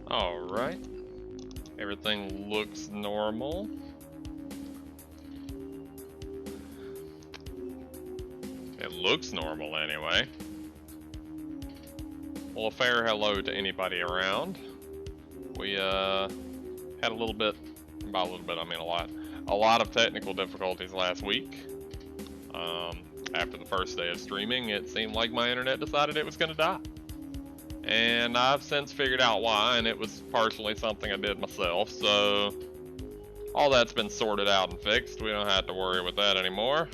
Alright. Everything looks normal. It looks normal anyway. Well, a fair hello to anybody around. We had a little bit, by a little bit I mean a lot of technical difficulties last week. After the first day of streaming, it seemed like my internet decided it was going to die. And I've since figured out why, and it was partially something I did myself, so all that's been sorted out and fixed. We don't have to worry with that anymore.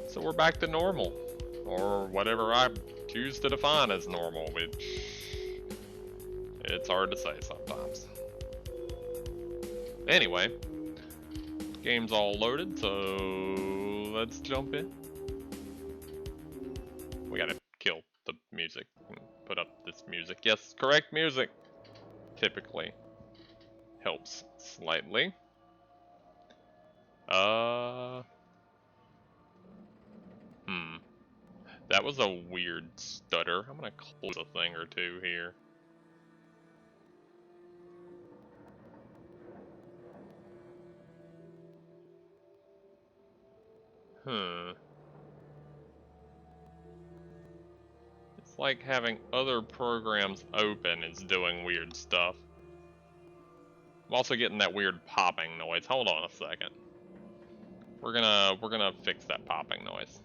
So we're back to normal, or whatever I choose to define as normal, which it's hard to say sometimes. Anyway, game's all loaded, so let's jump in. We gotta kill the music and put up this music. Yes, correct music typically helps slightly. That was a weird stutter. I'm gonna close a thing or two here. It's like having other programs open is doing weird stuff. I'm also getting that weird popping noise. Hold on a second. We're gonna fix that popping noise.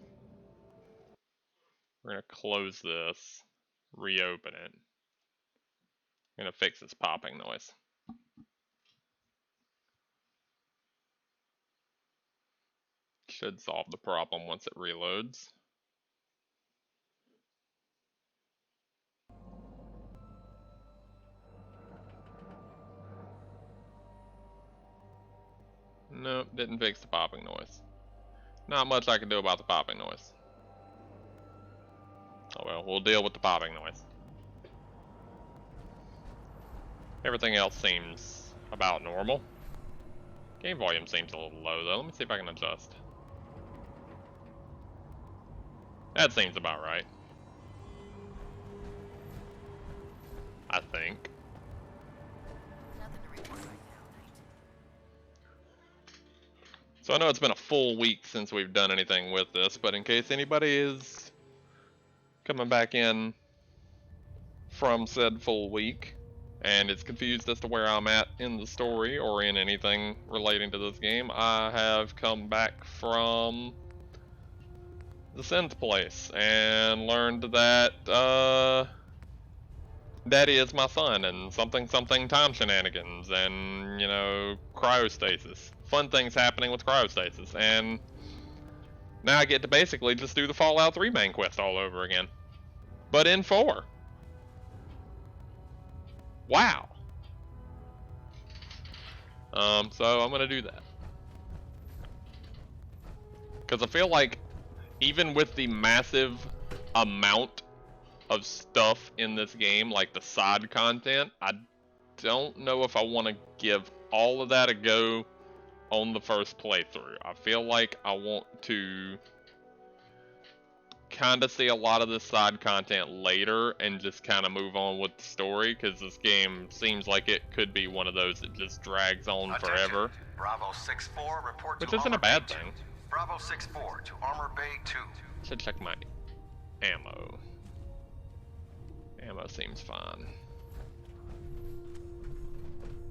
We're gonna close this, reopen it. I'm gonna fix this popping noise. Should solve the problem once it reloads. Nope, didn't fix the popping noise. Not much I can do about the popping noise. Oh well, we'll deal with the popping noise. Everything else seems about normal. Game volume seems a little low though. Let me see if I can adjust. That seems about right. I think. So I know it's been a full week since we've done anything with this, but in case anybody is coming back in from said full week and is confused as to where I'm at in the story or in anything relating to this game, I have come back from the synth place and learned that Daddy is my son and something time shenanigans and, you know, cryostasis. Fun things happening with cryostasis, and now I get to basically just do the Fallout 3 main quest all over again. But in 4. Wow. So I'm gonna do that. Because I feel like even with the massive amount of stuff in this game, like the side content, I don't know if I want to give all of that a go on the first playthrough. I feel like I want to kind of see a lot of this side content later and just kind of move on with the story, because this game seems like it could be one of those that just drags on forever. Bravo 6-4, report which to isn't a bad thing. Bravo 6-4 to Armor Bay 2. Should check my ammo. Ammo seems fine.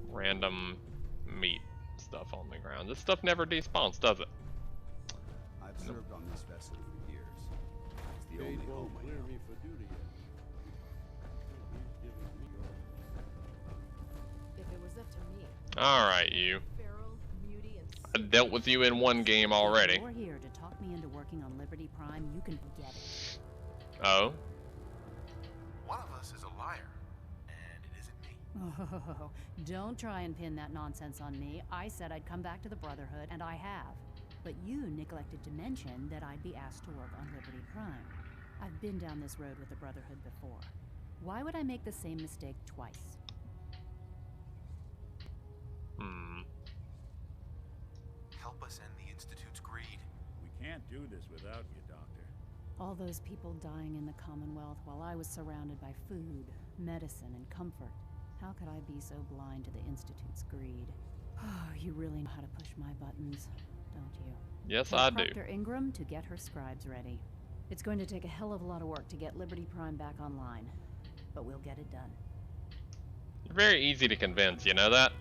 Random meat stuff on the ground. This stuff never despawns, does it? I've served on this vessel for years. It's the only home I know. If it was up to me. Alright, you. I dealt with you in one game already. If you're here to talk me into working on Liberty Prime, you can forget it. Oh? One of us is a liar, and it isn't me. Oh, don't try and pin that nonsense on me. I said I'd come back to the Brotherhood, and I have. But you neglected to mention that I'd be asked to work on Liberty Prime. I've been down this road with the Brotherhood before. Why would I make the same mistake twice? Help us end the Institute's greed. We can't do this without you, Doctor. All those people dying in the Commonwealth while I was surrounded by food, medicine, and comfort. How could I be so blind to the Institute's greed? Oh, you really know how to push my buttons, don't you? Yes, Tell I do. Proctor Ingram to get her scribes ready. It's going to take a hell of a lot of work to get Liberty Prime back online, but we'll get it done. You're very easy to convince, you know that?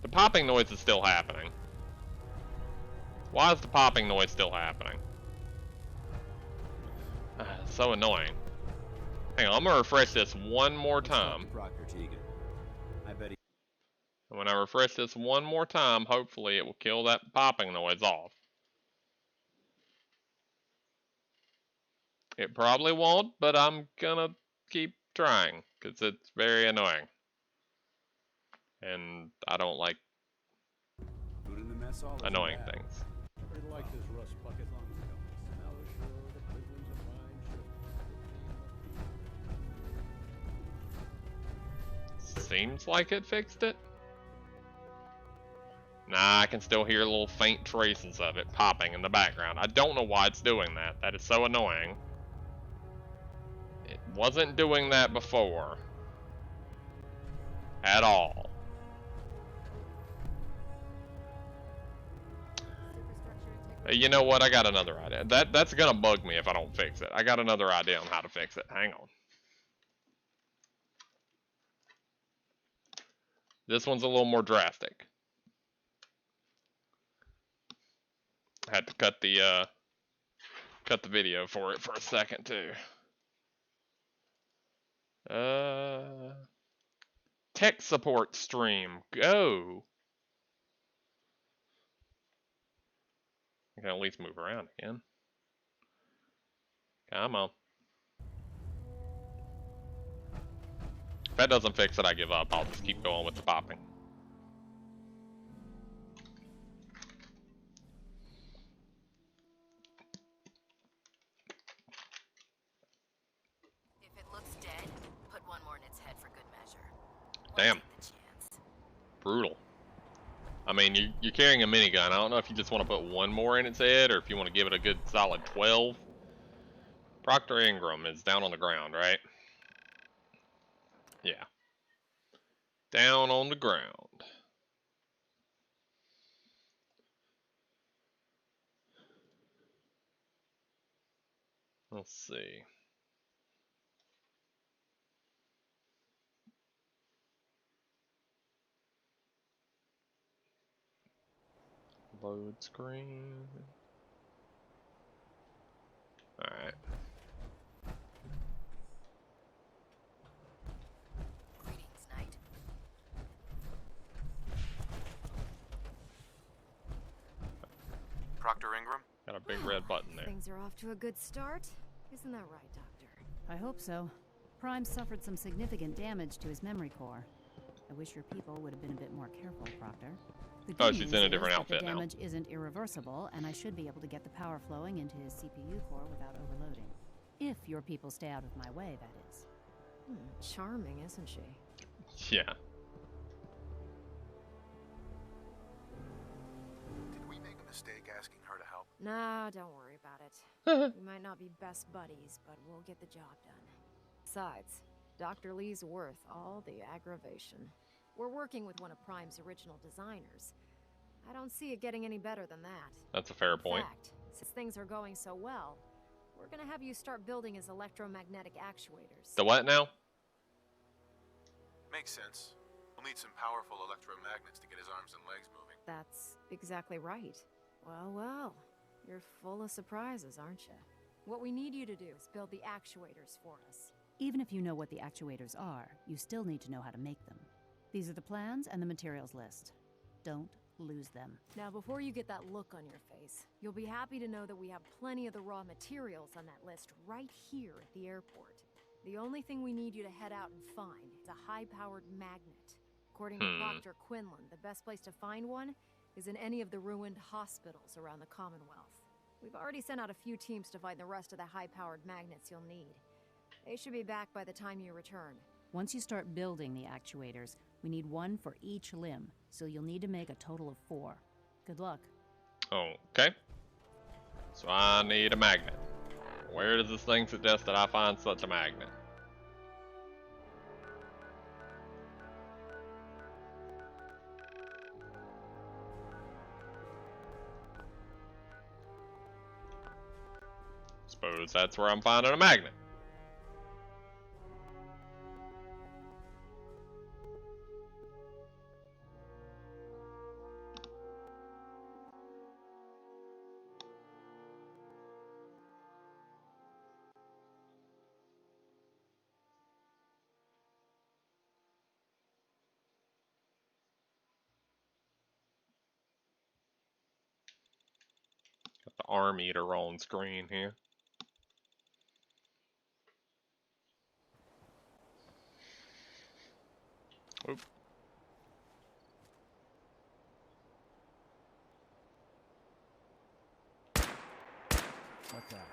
The popping noise is still happening. Why is the popping noise still happening? It's so annoying. Hang on, I'm gonna refresh this one more Let's talk time. to Proctor Tegan. I bet he... And when I refresh this one more time, hopefully it will kill that popping noise off. It probably won't, but I'm gonna keep trying, because it's very annoying. And I don't like Food in the mess hall isn't annoying bad. things. I'd like this rust bucket. As long as it don't smell ashore, the piglins of mine should. Seems like it fixed it. Nah, I can still hear little faint traces of it popping in the background. I don't know why it's doing that. That is so annoying. It wasn't doing that before. At all. You know what? I got another idea. That's gonna bug me if I don't fix it. I got another idea on how to fix it. Hang on. This one's a little more drastic. I had to cut the video for it for a second too. Tech support stream, go. I can at least move around again. Come on. If that doesn't fix it, I give up. I'll just keep going with the popping. If it looks dead, put one more in its head for good measure. Damn. Take the chance. Brutal. I mean, you're carrying a minigun. I don't know if you just want to put one more in its head or if you want to give it a good solid 12. Proctor Ingram is down on the ground, right? Yeah. Down on the ground. Let's see. Load screen. Alright. Greetings, Knight. Proctor Ingram? Got a big red button there. Things are off to a good start. Isn't that right, Doctor? I hope so. Prime suffered some significant damage to his memory core. I wish your people would have been a bit more careful, Proctor. The Oh, good she's news in a is different that outfit the now. damage isn't irreversible, and I should be able to get the power flowing into his CPU core without overloading. If your people stay out of my way, that is. Charming, isn't she? Yeah. Did we make a mistake asking her to help? Nah, don't worry about it. We might not be best buddies, but we'll get the job done. Besides, Dr. Lee's worth all the aggravation. We're working with one of Prime's original designers. I don't see it getting any better than that. That's a fair In point. fact, since things are going so well, we're gonna have you start building his electromagnetic actuators. The what now? Makes sense. We'll need some powerful electromagnets to get his arms and legs moving. That's exactly right. Well, well, you're full of surprises, aren't you? What we need you to do is build the actuators for us. Even if you know what the actuators are, you still need to know how to make them. These are the plans and the materials list. Don't lose them. Now, before you get that look on your face, you'll be happy to know that we have plenty of the raw materials on that list right here at the airport. The only thing we need you to head out and find is a high-powered magnet. According to Proctor Quinlan, the best place to find one is in any of the ruined hospitals around the Commonwealth. We've already sent out a few teams to find the rest of the high-powered magnets you'll need. They should be back by the time you return. Once you start building the actuators, we need one for each limb, so you'll need to make a total of 4. Good luck. Okay. So I need a magnet. Where does this thing suggest that I find such a magnet? Suppose that's where I'm finding a magnet. Got the arm eater on screen here. Oop. What's that?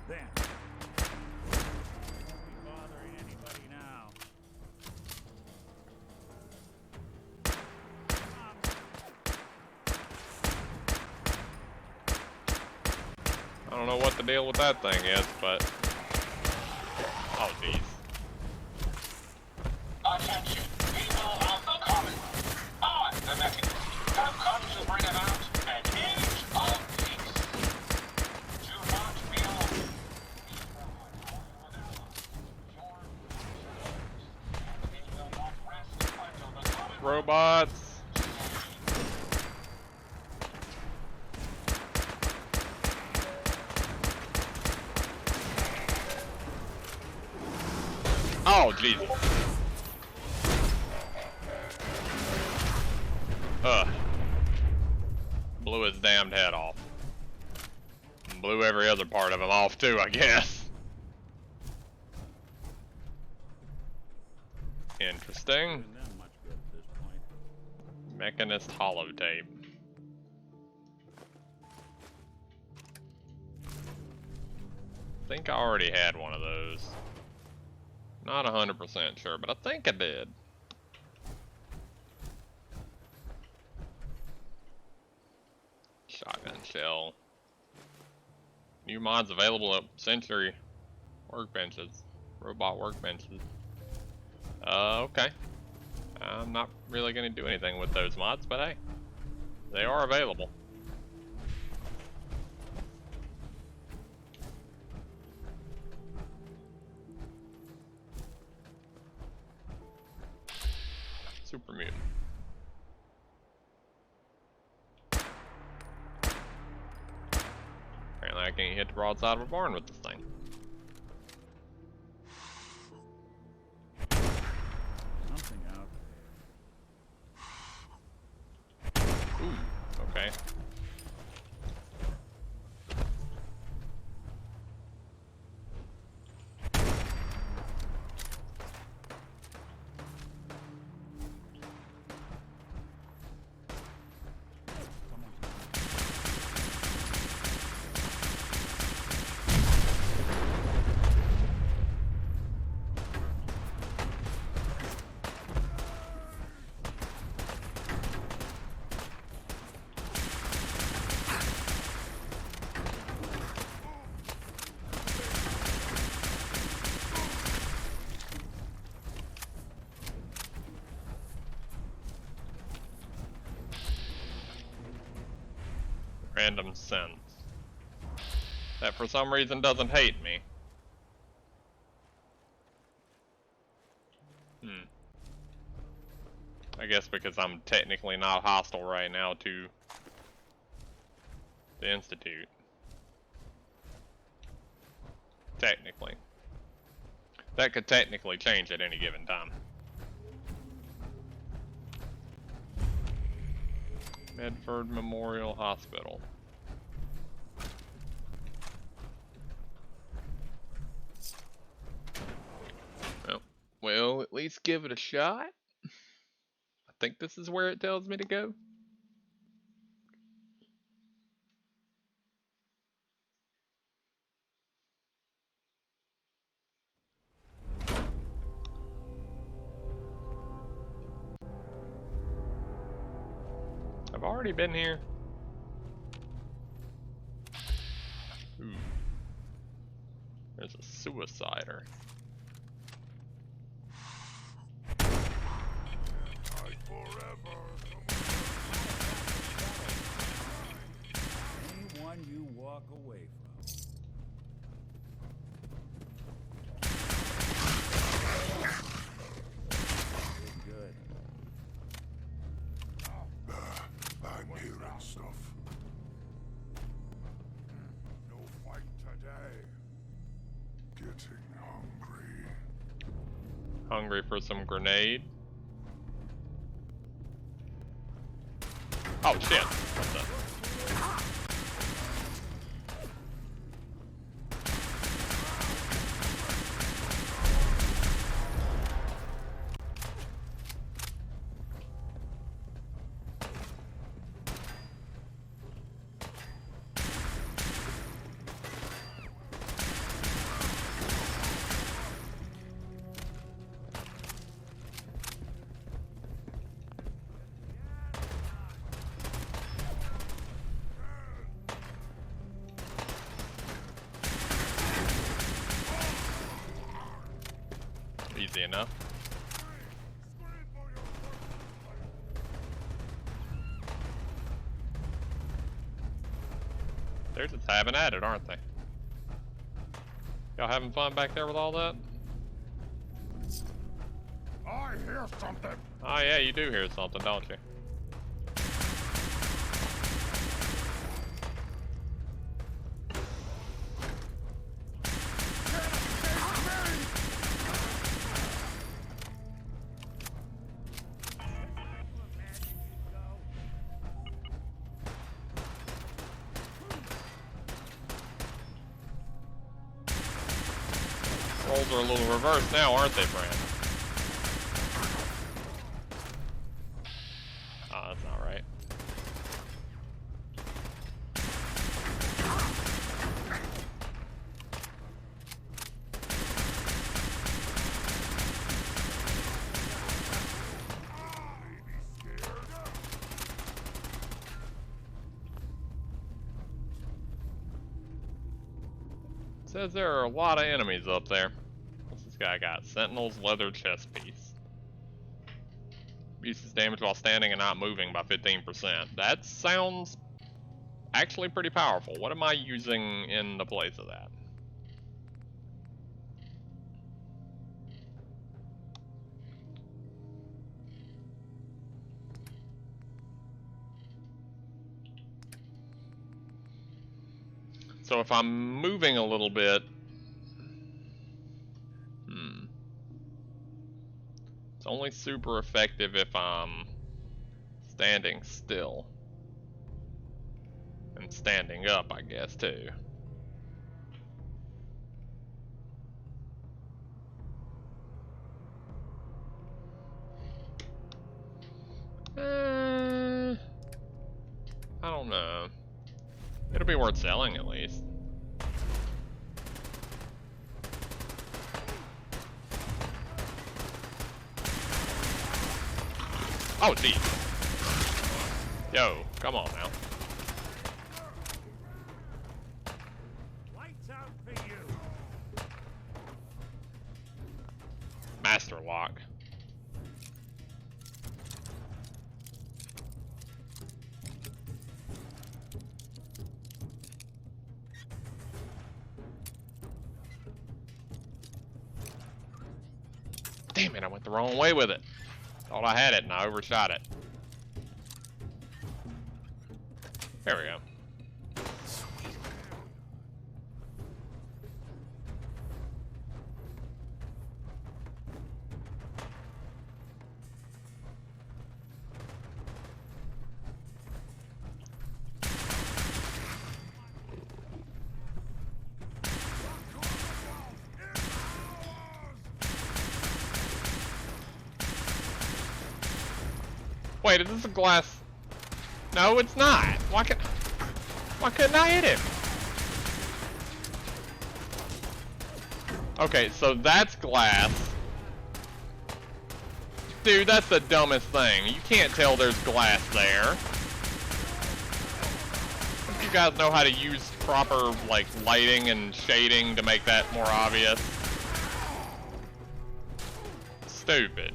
There. Don't be bothering anybody now. I don't know what the deal with that thing is, but... Oh, jeez. Attention, people of the common. I, the medic, have come to bring about an age of peace. Do not be alarmed. It will not rest until the common Robots! Oh, Jesus. Ugh. Blew his damned head off. And blew every other part of him off too, I guess. Interesting. Isn't that much good at this point? Mechanist holotape. I think I already had one of those. Not 100% sure, but I think I did. Shotgun shell. New mods available at Century workbenches. Robot workbenches. Okay. I'm not really going to do anything with those mods, but hey, they are available. Super mutant. Apparently I can't hit the broadside of a barn with this thing. Something out Ooh, okay. Random sense. That for some reason doesn't hate me. I guess because I'm technically not hostile right now to the Institute. Technically. That could technically change at any given time. Medford Memorial Hospital. Well, at least give it a shot. I think this is where it tells me to go. I've already been here. There's a suicider. Anyone you walk away from. Good. I'm hearing stuff. No fight today. Getting hungry. Hungry for some grenade? Oh shit! What the? Easy enough. They're just having at it, aren't they? Y'all having fun back there with all that? I hear something. Oh yeah, you do hear something, don't you? Roles are a little reversed now, aren't they, Fran? Oh, that's not right. Says there are a lot of enemies up there. What's this guy got? Sentinel's leather chest piece. Reduces damage while standing and not moving by 15%. That sounds actually pretty powerful. What am I using in the place of that? So if I'm moving a little bit, it's only super effective if I'm standing still. And standing up, I guess, too. I don't know. It'll be worth selling at least. Oh, geez. Yo, come on now. Lights out for you. Master lock. Damn it, I went the wrong way with it. Thought I had it and I overshot it. There we go. Wait, is this a glass? No, it's not. Why couldn't I hit him? Okay, so that's glass. Dude, that's the dumbest thing. You can't tell there's glass there. you guys know how to use proper, like, lighting and shading to make that more obvious? Stupid.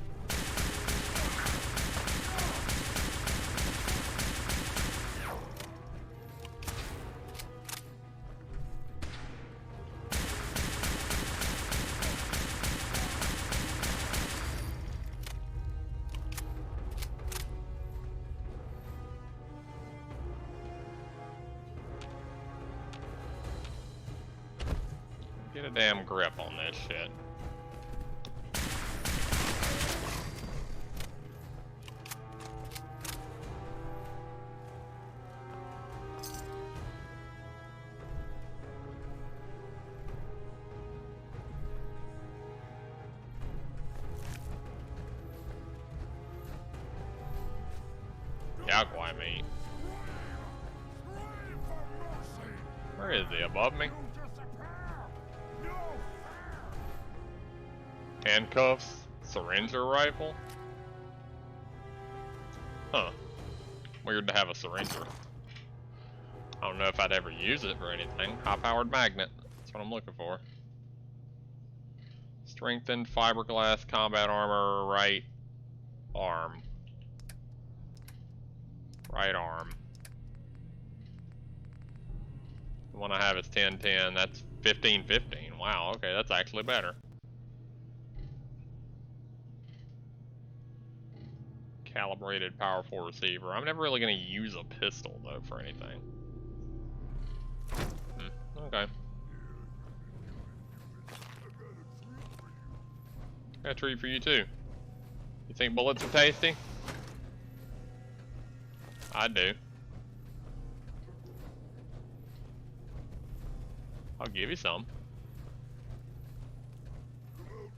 Get a damn grip on this shit. Yaguai meat. Where is he? Above me? Handcuffs? Syringer rifle? Huh. Weird to have a syringer. I don't know if I'd ever use it for anything. High-powered magnet. That's what I'm looking for. Strengthened fiberglass combat armor, right arm. Right arm. The one I have is 1010. That's 1515. Wow, okay, that's actually better. Calibrated powerful receiver. I'm never really going to use a pistol though for anything. Okay. Got a treat for you too. You think bullets are tasty? I do. I'll give you some.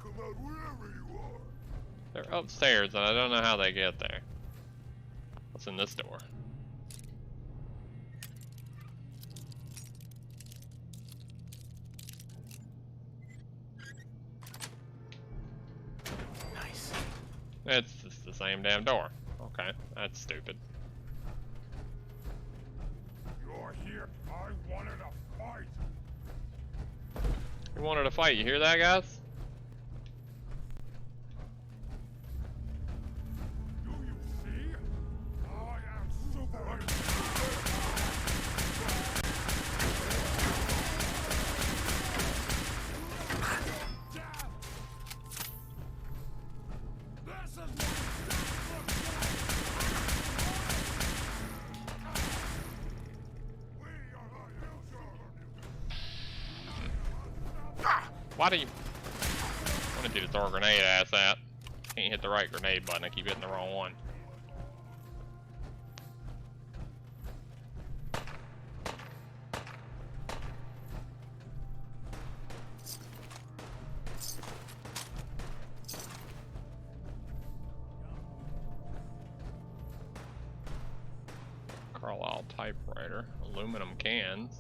Come out wherever you are. They're upstairs and I don't know how they get there. What's in this door? Nice. It's just the same damn door. Okay, that's stupid. You're here. I wanted a fight. You wanted to fight, you hear that, guys? Do you see? I am super. This is what Why do you... I wanted you to throw a grenade at that. Can't hit the right grenade button, I keep hitting the wrong one. Carlisle typewriter, aluminum cans.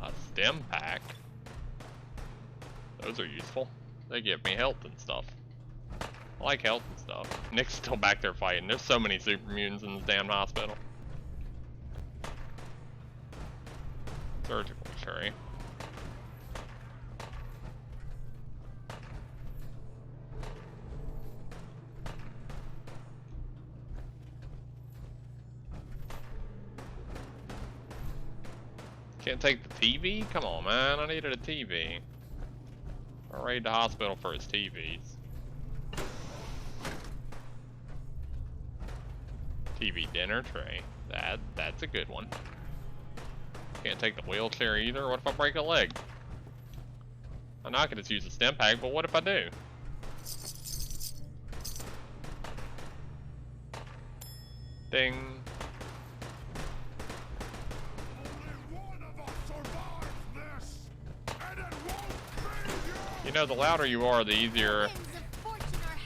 A stem pack. Those are useful. They give me health and stuff. I like health and stuff. Nick's still back there fighting. There's so many super mutants in this damn hospital. Surgical tray. Can't take the TV? Come on, man. I needed a TV. I'll raid the hospital for his TVs. TV dinner tray. That's a good one. Can't take the wheelchair either. What if I break a leg? I'm not gonna just use a stem pack, but what if I do? Ding. You know, the louder you are, the easier...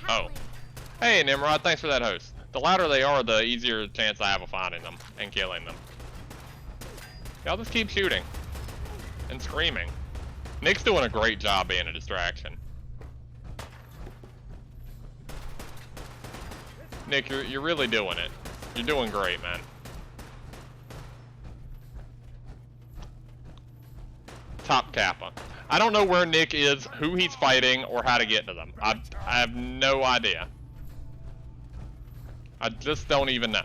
Oh. Hey, Nimrod, thanks for that host. The louder they are, the easier chance I have of finding them and killing them. Y'all just keep shooting. And screaming. Nick's doing a great job being a distraction. Nick, you're really doing it. You're doing great, man. Top Kappa. I don't know where Nick is, who he's fighting, or how to get to them. I have no idea. I just don't even know.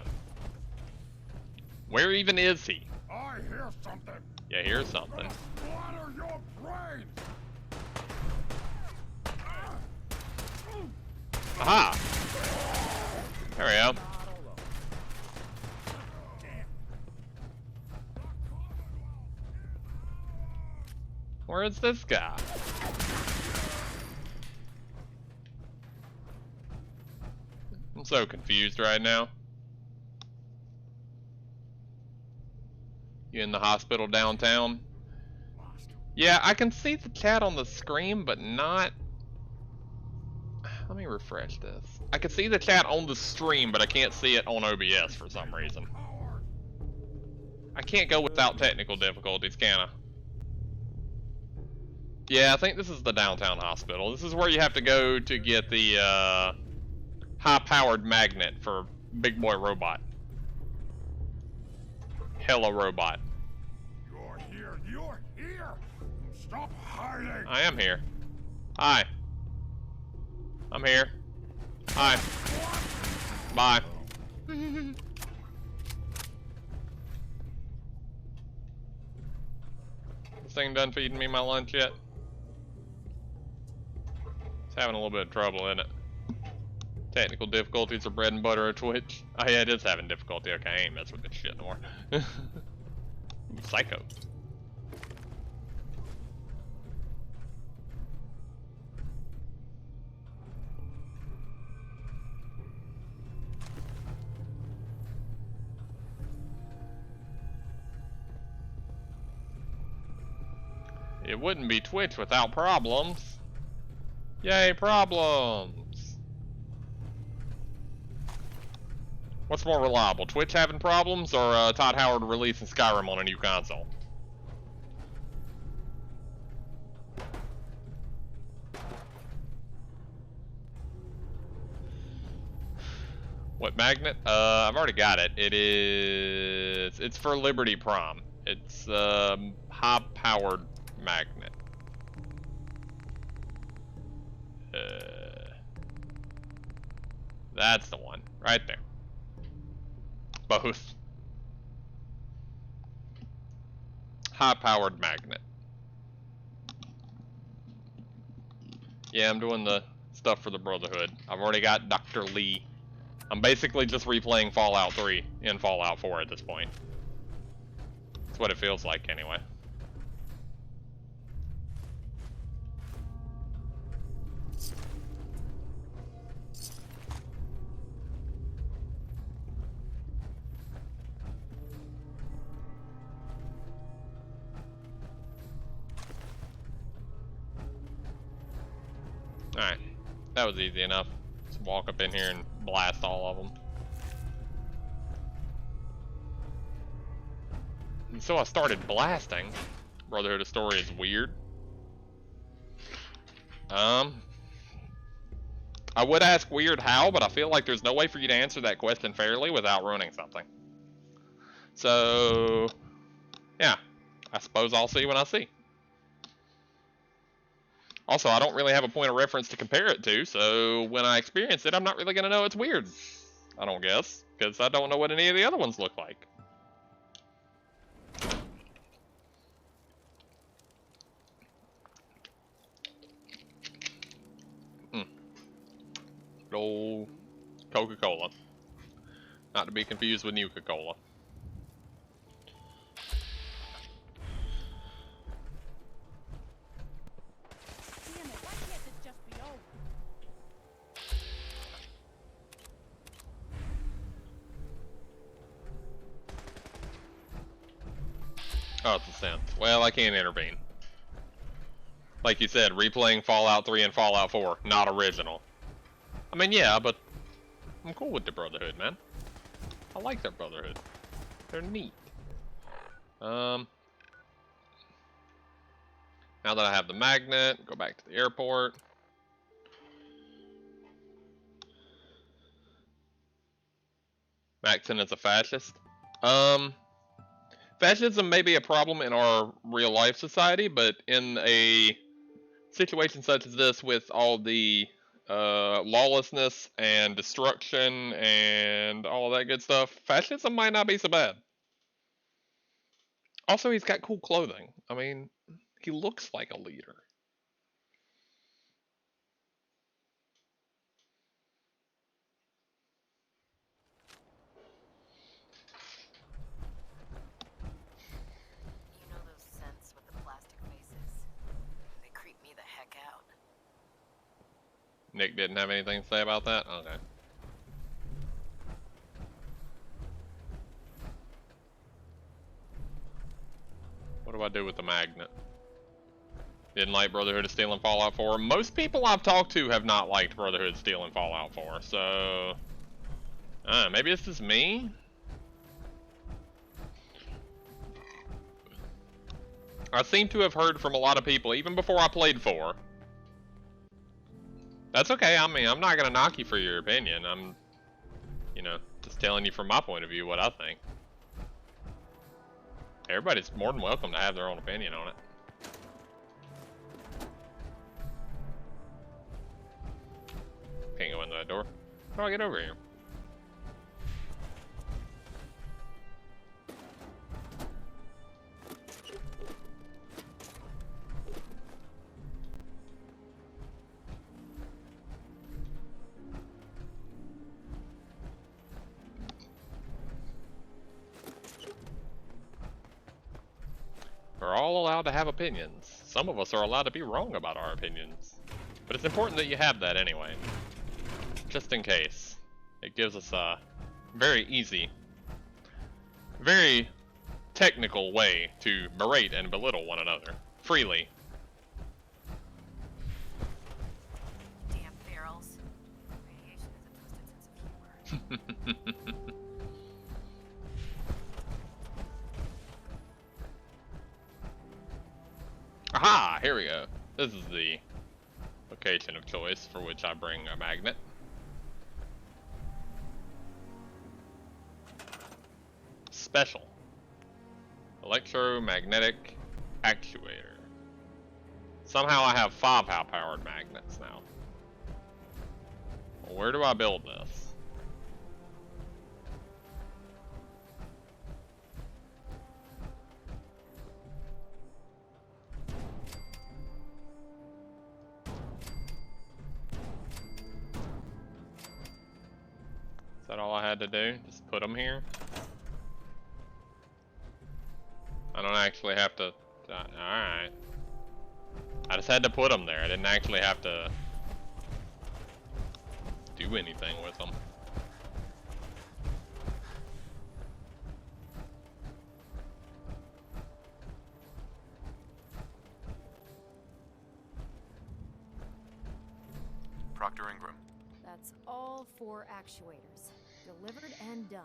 Where even is he? I hear something. Yeah, here's something. Splatter your brains. Aha! There we go. Where is this guy? I'm so confused right now. You in the hospital downtown? Yeah, I can see the chat on the screen, but not... Let me refresh this. I can see the chat on the stream, but I can't see it on OBS for some reason. I can't go without technical difficulties, can I? Yeah, I think this is the downtown hospital. This is where you have to go to get the high-powered magnet for Big Boy Robot. Hello, Robot. You're here. You're here. Stop hiding. I am here. Hi. I'm here. Hi. Bye. This thing done feeding me my lunch yet? It's having a little bit of trouble, isn't it? Technical difficulties are bread and butter at Twitch. Oh yeah, it is having difficulty. Okay, I ain't messing with this shit no more. Psycho. It wouldn't be Twitch without problems. Yay, problems! What's more reliable, Twitch having problems or Todd Howard releasing Skyrim on a new console? What magnet? I've already got it. It's for Liberty Prom. It's high-powered magnet. That's the one, right there. Both. High-powered magnet. Yeah, I'm doing the stuff for the Brotherhood. I've already got Dr. Lee. I'm basically just replaying Fallout 3 and Fallout 4 at this point. That's what it feels like anyway. Alright, that was easy enough. Just walk up in here and blast all of them. And so I started blasting. Brotherhood of Story is weird. I would ask weird how, but I feel like there's no way for you to answer that question fairly without ruining something. So, yeah, I suppose I'll see when I see. Also, I don't really have a point of reference to compare it to, so when I experience it, I'm not really going to know it's weird. I don't guess, because I don't know what any of the other ones look like. Good old Coca-Cola. Not to be confused with Nuka-Cola. Oh, it's a synth. Well, I can't intervene. Like you said, replaying Fallout 3 and Fallout 4, not original. I mean, yeah, but I'm cool with the Brotherhood, man. I like their Brotherhood. They're neat. Now that I have the magnet, go back to the airport. Maxon is a fascist. Fascism may be a problem in our real life society, but in a situation such as this, with all the lawlessness and destruction and all that good stuff, fascism might not be so bad. Also, he's got cool clothing. I mean, he looks like a leader. You know those scents with the plastic faces? They creep me the heck out. Nick didn't have anything to say about that? Okay. What do I do with the magnet? Didn't like Brotherhood of Steel and Fallout 4. Most people I've talked to have not liked Brotherhood of Steel and Fallout 4, so... maybe it's just me? I seem to have heard from a lot of people, even before I played 4. That's okay, I mean, I'm not gonna knock you for your opinion. I'm, you know, just telling you from my point of view what I think. Everybody's more than welcome to have their own opinion on it. Can't go into that door. How do I get over here? We're all allowed to have opinions. Some of us are allowed to be wrong about our opinions. But it's important that you have that anyway. Just in case. It gives us a very easy, very technical way to berate and belittle one another. Freely. Damn barrels. Radiation is a twisted sense of humor. Aha! Here we go. This is the location of choice for which I bring a magnet. Special. Electromagnetic actuator. Somehow I have 5 powered magnets now. Well, where do I build this? Is that all I had to do? Just put them here? I don't actually have to... Alright. I just had to put them there. I didn't actually have to do anything with them. Proctor Ingram. That's all 4 actuators. Delivered and done.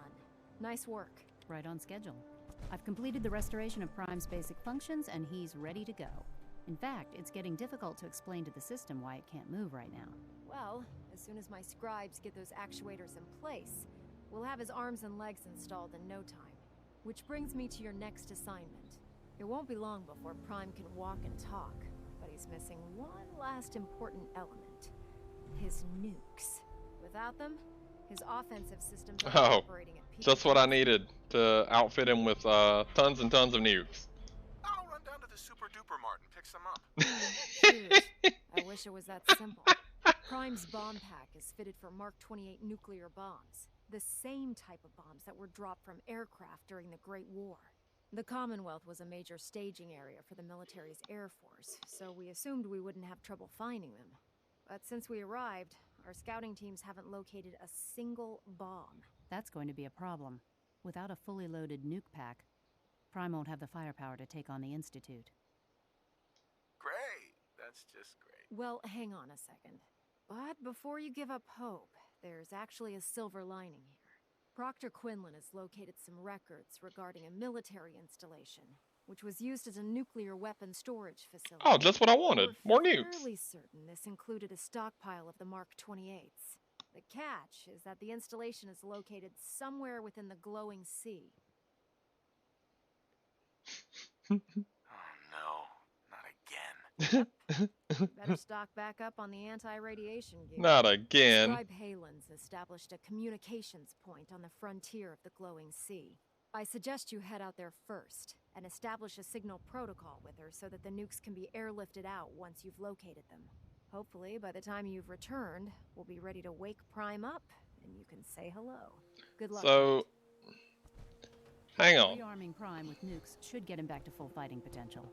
Nice work. Right on schedule. I've completed the restoration of Prime's basic functions, and he's ready to go. In fact, it's getting difficult to explain to the system why it can't move right now. Well, as soon as my scribes get those actuators in place, we'll have his arms and legs installed in no time. Which brings me to your next assignment. It won't be long before Prime can walk and talk, but he's missing one last important element. His nukes. Without them, his offensive systems are operating at peak. Just what I needed to outfit him with tons and tons of nukes. I'll run down to the Super Duper Mart and pick some up. Dude, I wish it was that simple. Prime's bomb pack is fitted for Mark 28 nuclear bombs. The same type of bombs that were dropped from aircraft during the Great War. The Commonwealth was a major staging area for the military's Air Force, so we assumed we wouldn't have trouble finding them. But since we arrived, our scouting teams haven't located a single bomb. That's going to be a problem. Without a fully loaded nuke pack, Prime won't have the firepower to take on the Institute. Great. That's just great. Well, hang on a second. But before you give up hope, there's actually a silver lining here. Proctor Quinlan has located some records regarding a military installation, which was used as a nuclear weapon storage facility. Oh, just what I wanted. More We're nukes. fairly certain this included a stockpile of the Mark 28s. The catch is that the installation is located somewhere within the glowing sea. Oh no, not again. Better stock back up on the anti-radiation gear. Not again. Scribe Halen's established a communications point on the frontier of the glowing sea. I suggest you head out there first and establish a signal protocol with her so that the nukes can be airlifted out once you've located them. Hopefully, by the time you've returned, we'll be ready to wake Prime up and you can say hello. Good luck. So, hang on. Rearming Prime with nukes should get him back to full fighting potential.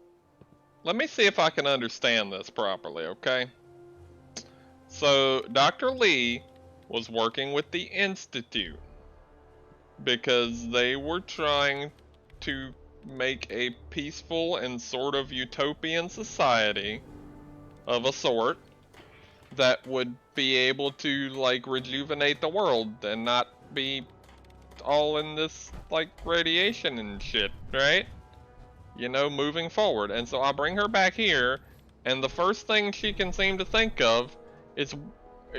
Let me see if I can understand this properly, okay? So, Dr. Lee was working with the Institute because they were trying to make a peaceful and sort of utopian society of a sort that would be able to, like, rejuvenate the world and not be all in this, like, radiation and shit, right? You know, moving forward. And so I bring her back here, and the first thing she can seem to think of is,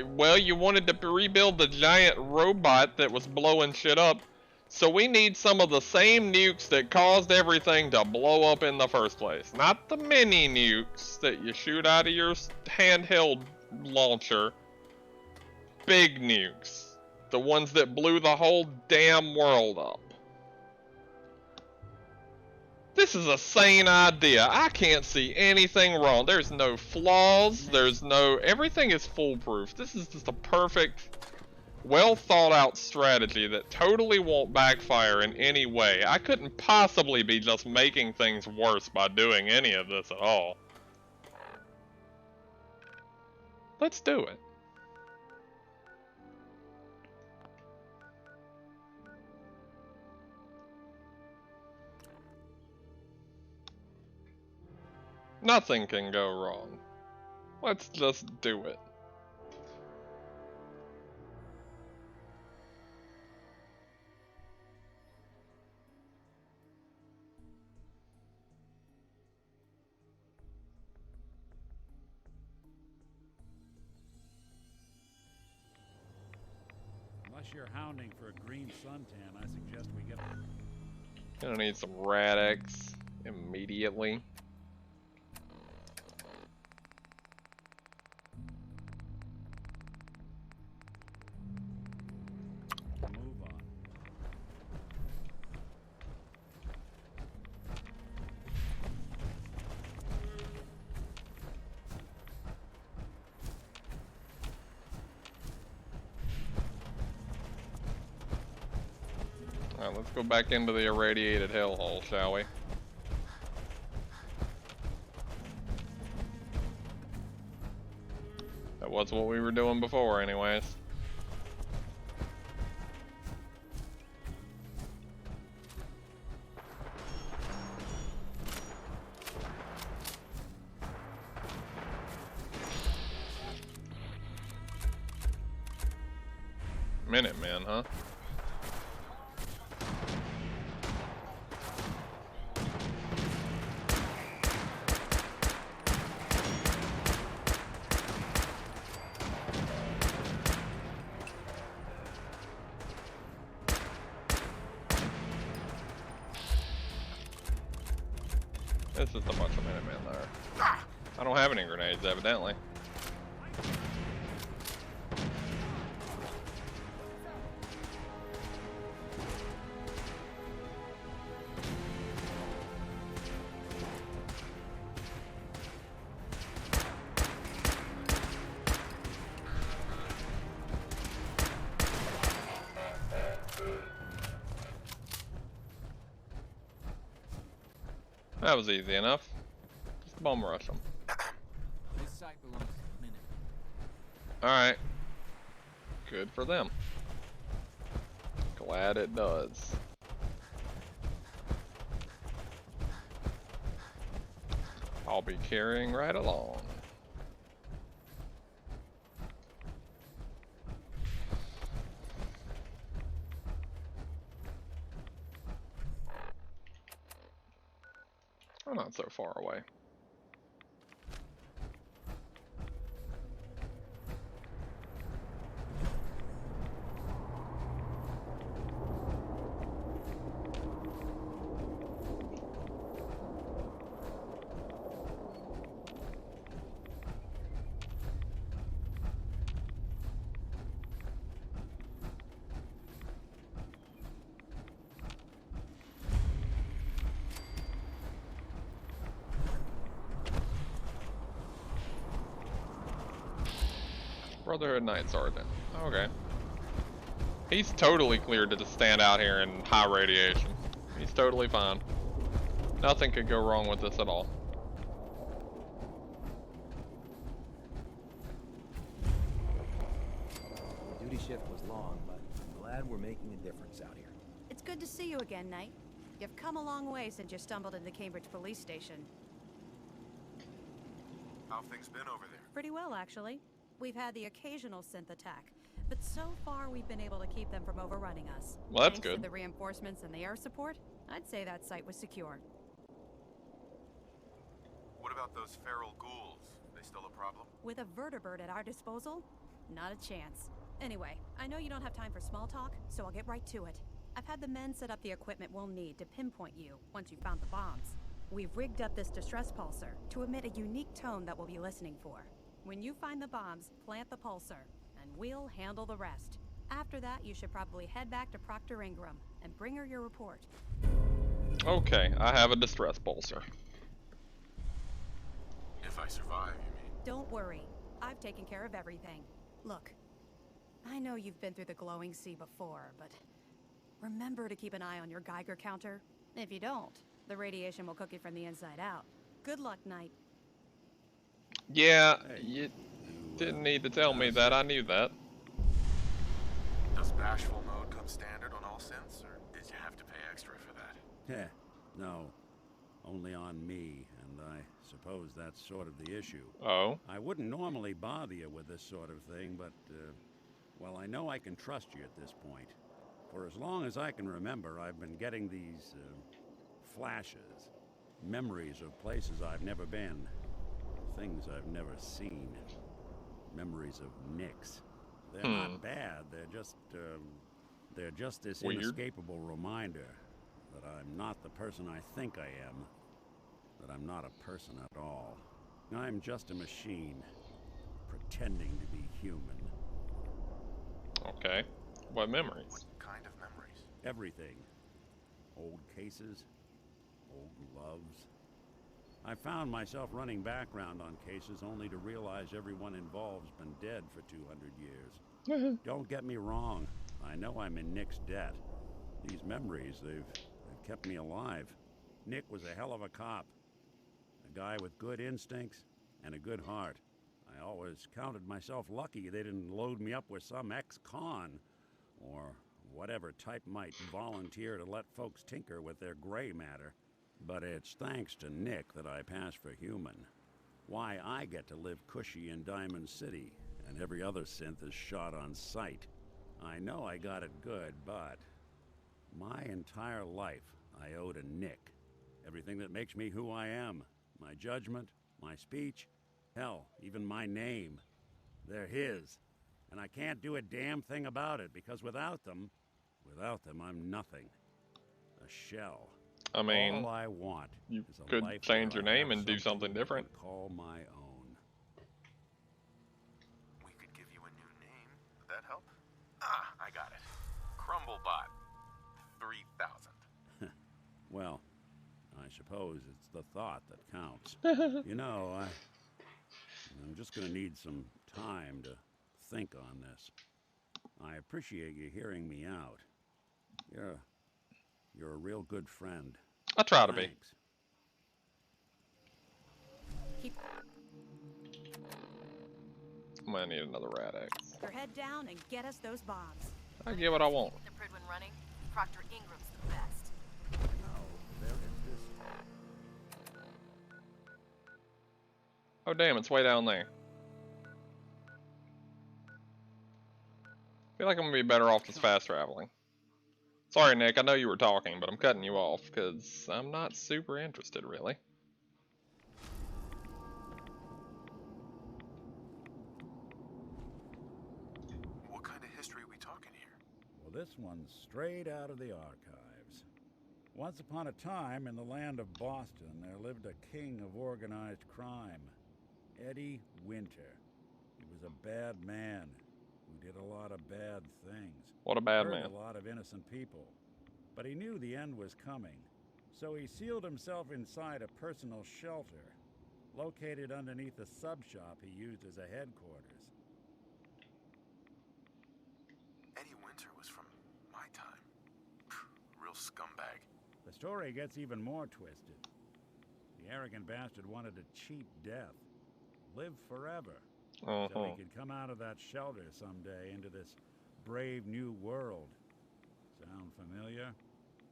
well, you wanted to rebuild the giant robot that was blowing shit up, so we need some of the same nukes that caused everything to blow up in the first place. Not the mini nukes that you shoot out of your handheld launcher. Big nukes. The ones that blew the whole damn world up. This is a sane idea. I can't see anything wrong. There's no flaws. Everything is foolproof. This is just a perfect, well thought out strategy that totally won't backfire in any way. I couldn't possibly be just making things worse by doing any of this at all. Let's do it. Nothing can go wrong. Let's just do it. Unless you're hounding for a green suntan, I suggest we get. Gonna need some Rad-X immediately. Move on. Alright, let's go back into the irradiated hellhole, shall we? That was what we were doing before, anyways. Minuteman, huh? It's just a bunch of Minutemen there. I don't have any grenades, evidently. That was easy enough. Just bum rush them. This site belongs to the Minute. Alright. Good for them. Glad it does. I'll be carrying right along. I'm not so far away. Brotherhood Night Sergeant. Okay. He's totally cleared to just stand out here in high radiation. He's totally fine. Nothing could go wrong with this at all. Duty shift was long, but I'm glad we're making a difference out here. It's good to see you again, Knight. You've come a long way since you stumbled into Cambridge Police Station. How have things been over there? Pretty well, actually. We've had the occasional synth attack, but so far we've been able to keep them from overrunning us. Well, that's Thanks good. to the reinforcements and the air support, I'd say that site was secure. What about those feral ghouls? They still a problem? With a vertibird at our disposal? Not a chance. Anyway, I know you don't have time for small talk, so I'll get right to it. I've had the men set up the equipment we'll need to pinpoint you once you've found the bombs. We've rigged up this distress pulsar to emit a unique tone that we'll be listening for. When you find the bombs, plant the pulsar, and we'll handle the rest. After that, you should probably head back to Proctor Ingram and bring her your report. Okay, I have a distress pulsar. If I survive, you mean? Don't worry. I've taken care of everything. Look, I know you've been through the glowing sea before, but remember to keep an eye on your Geiger counter. If you don't, the radiation will cook you from the inside out. Good luck, Knight. Yeah, you didn't need to tell me that. I knew that. Does bashful mode come standard on all synths, or did you have to pay extra for that? Heh, no. Only on me, and I suppose that's sort of the issue. Oh? I wouldn't normally bother you with this sort of thing, but, well, I know I can trust you at this point. For as long as I can remember, I've been getting these, flashes. Memories of places I've never been. Things I've never seen. Memories of Nicks. They're not bad, they're just this Weird. inescapable reminder that I'm not the person I think I am. That I'm not a person at all. I'm just a machine, pretending to be human. Okay. What memories? What kind of memories? Everything. Old cases, old loves. I found myself running background on cases only to realize everyone involved's been dead for 200 years. Don't get me wrong. I know I'm in Nick's debt. These memories, they've kept me alive. Nick was a hell of a cop. A guy with good instincts and a good heart. I always counted myself lucky they didn't load me up with some ex-con or whatever type might volunteer to let folks tinker with their gray matter. But it's thanks to Nick that I pass for human. Why I get to live cushy in Diamond City, and every other synth is shot on sight. I know I got it good, but my entire life I owe to Nick. Everything that makes me who I am. My judgment, my speech, hell, even my name. They're his. And I can't do a damn thing about it, because without them, I'm nothing. A shell. I mean, all I want you is a could life change where your I name have and do something I different. can call my own. We could give you a new name. Would that help? Ah, I got it. Crumblebot. 3000. Well, I suppose it's the thought that counts. You know, I'm just gonna need some time to think on this. I appreciate you hearing me out. You're a real good friend. I try to be. Thanks. Keep I might need another rad X. your head down and get us those bombs. I get what I want. The Pridwin running. Proctor Ingram's the best. No, there is this. Oh damn, it's way down there. I feel like I'm gonna be better off just fast traveling. Sorry, Nick, I know you were talking, but I'm cutting you off because I'm not super interested, really. What kind of history are we talking here? Well, this one's straight out of the archives. Once upon a time, in the land of Boston, there lived a king of organized crime, Eddie Winter. He was a bad man who did a lot of bad things. What a bad Hurt man. a lot of innocent people. But he knew the end was coming, so he sealed himself inside a personal shelter, located underneath a sub-shop he used as a headquarters. scumbag. The story gets even more twisted. The arrogant bastard wanted a cheap death. Live forever. So he could come out of that shelter someday into this brave new world. Sound familiar?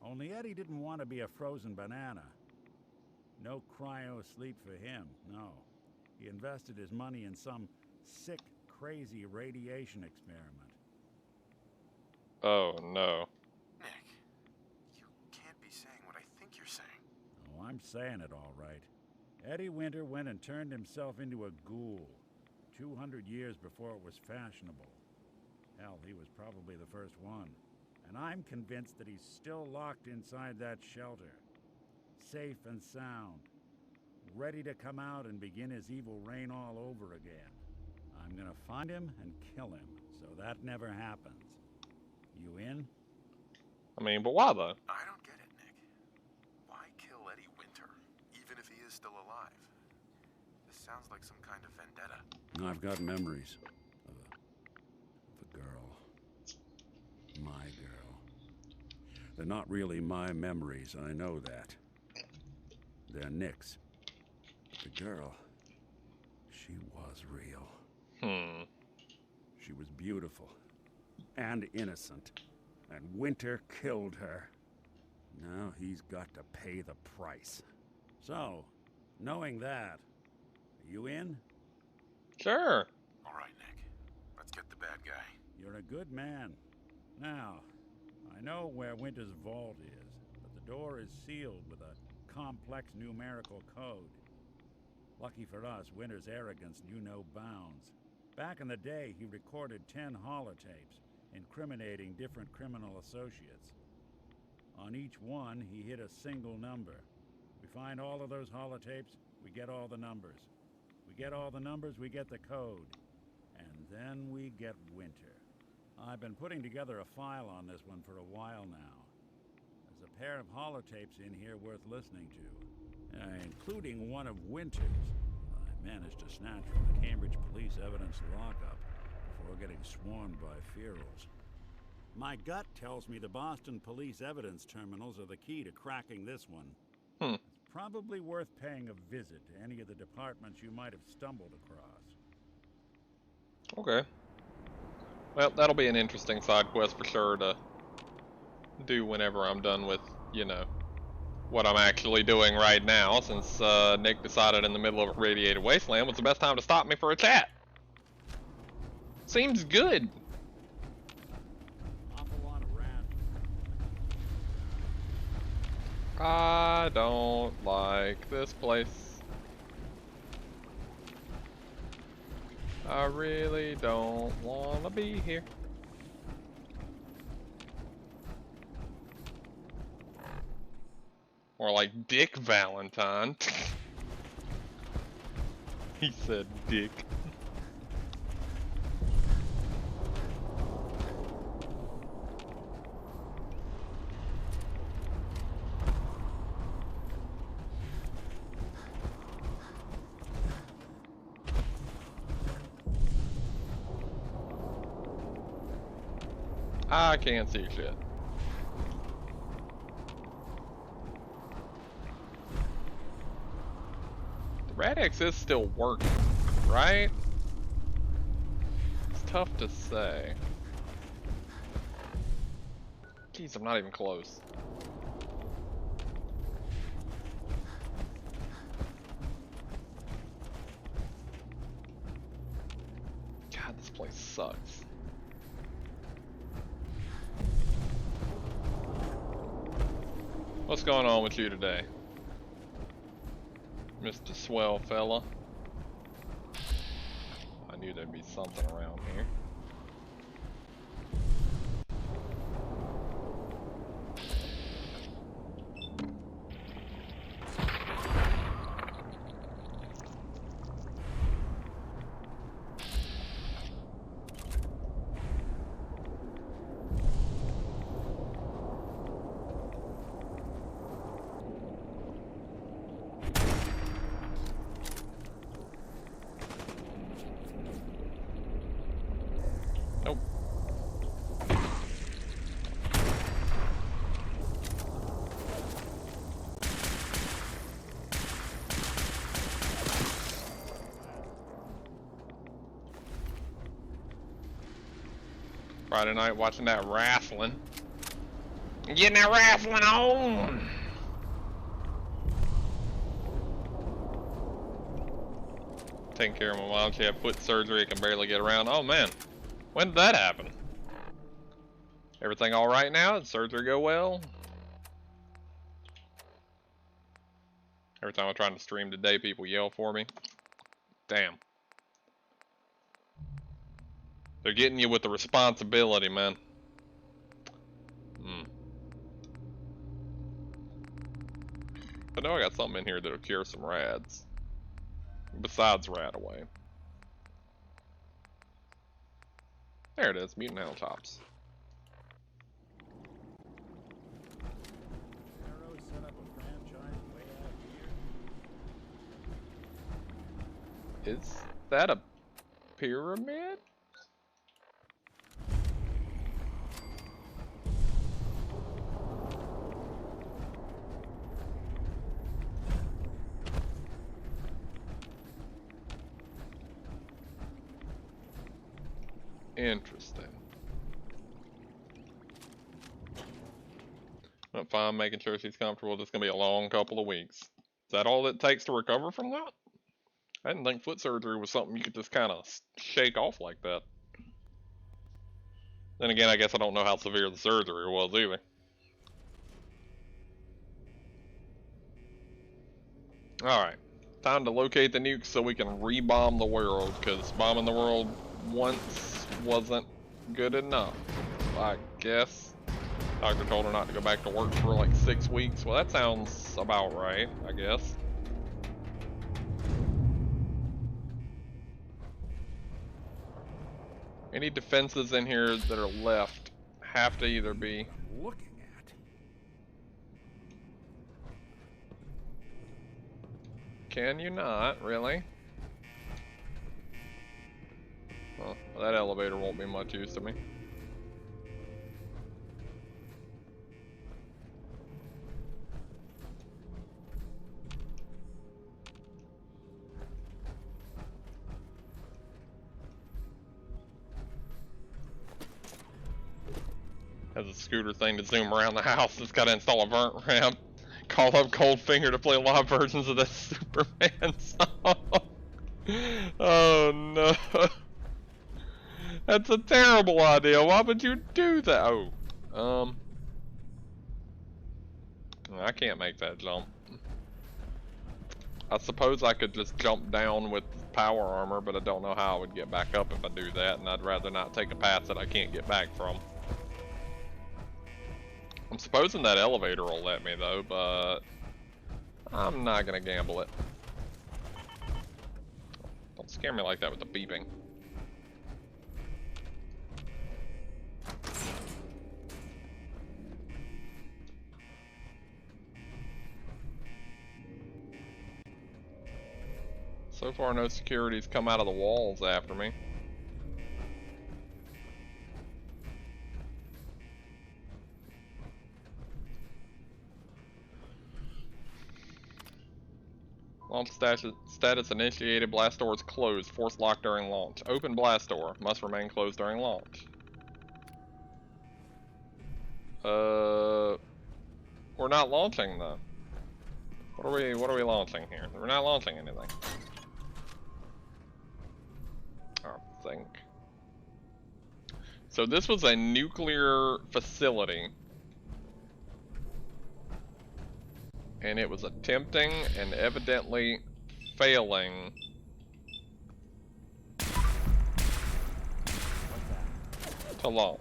Only Eddie didn't want to be a frozen banana. No cryo sleep for him, no. He invested his money in some sick, crazy radiation experiment. Oh, no. Nick, you can't be saying what I think you're saying. Oh, I'm saying it all right. Eddie Winter went and turned himself into a ghoul 200 years before it was fashionable. Hell, he was probably the first one. And I'm convinced that he's still locked inside that shelter. Safe and sound. Ready to come out and begin his evil reign all over again. I'm gonna find him and kill him, so that never happens. You in? I mean, but why though? I don't get it, Nick. Why kill Eddie Winter, even if he is still alive? This sounds like some kind of vendetta. I've got memories of a girl. My girl. They're not really my memories, I know that. They're Nick's. The girl, she was real. She was beautiful and innocent, and Winter killed her. Now he's got to pay the price. So, knowing that, are you in? Sure. All right, Nick. Let's get the bad guy. You're a good man. Now, I know where Winter's vault is, but the door is sealed with a complex numerical code. Lucky for us, Winter's arrogance knew no bounds. Back in the day, he recorded 10 holotapes, incriminating different criminal associates. On each one, he hit a single number. We find all of those holotapes, we get all the numbers. We get all the numbers, we get the code. And then we get Winter. I've been putting together a file on this one for a while now. There's a pair of holotapes in here worth listening to, including one of Winter's. I managed to snatch from the Cambridge police evidence lockup before getting swarmed by ferals. My gut tells me the Boston police evidence terminals are the key to cracking this one. It's probably worth paying a visit to any of the departments you might have stumbled across. Okay. Well, that'll be an interesting side quest for sure to do whenever I'm done with, you know, what I'm actually doing right now, since Nick decided in the middle of a radiated wasteland was the best time to stop me for a chat. Seems good. I don't like this place. I really don't want to be here. Or like Dick Valentine. He said Dick. I can't see shit. The Rad-X is still working, right? It's tough to say. Jeez, I'm not even close. God, this place sucks. What's going on with you today, Mr. Swell Fella? I knew there'd be something around here. Friday night watching that wrestling. Getting that wrestling on! Taking care of my mom. She had foot surgery, can barely get around. Oh man, when did that happen? Everything all right now? Did surgery go well? Every time I'm trying to stream today, people yell for me. Damn. They're getting you with the responsibility, man. I know I got something in here that'll cure some rads. Besides Radaway. There it is, mutant helltops. Arrow set up a franchise way out here. Is that a pyramid? Interesting. I'm fine making sure she's comfortable. This is gonna be a long couple of weeks. Is that all it takes to recover from that? I didn't think foot surgery was something you could just kind of shake off like that. Then again, I guess I don't know how severe the surgery was either. Alright, time to locate the nukes so we can re-bomb the world, because bombing the world once wasn't good enough, I guess. Doctor told her not to go back to work for like 6 weeks. Well, that sounds about right, I guess. Any defenses in here that are left have to either be Looking at. Can you not, really? Well, that elevator won't be much use to me. Has a scooter thing to zoom around the house. It's got to install a vert ramp. Call up Coldfinger to play live versions of this Superman song. Oh no. That's a terrible idea. Why would you do that? Oh. I can't make that jump. I suppose I could just jump down with power armor, but I don't know how I would get back up if I do that, and I'd rather not take a path that I can't get back from. I'm supposing that elevator will let me though, but I'm not gonna gamble it. Don't scare me like that with the beeping. So far, no security's come out of the walls after me. Launch status initiated. Blast door is closed. Force lock during launch. Open blast door. Must remain closed during launch. We're not launching though. What are we launching here? We're not launching anything. I think. So this was a nuclear facility. And it was attempting and evidently failing to launch.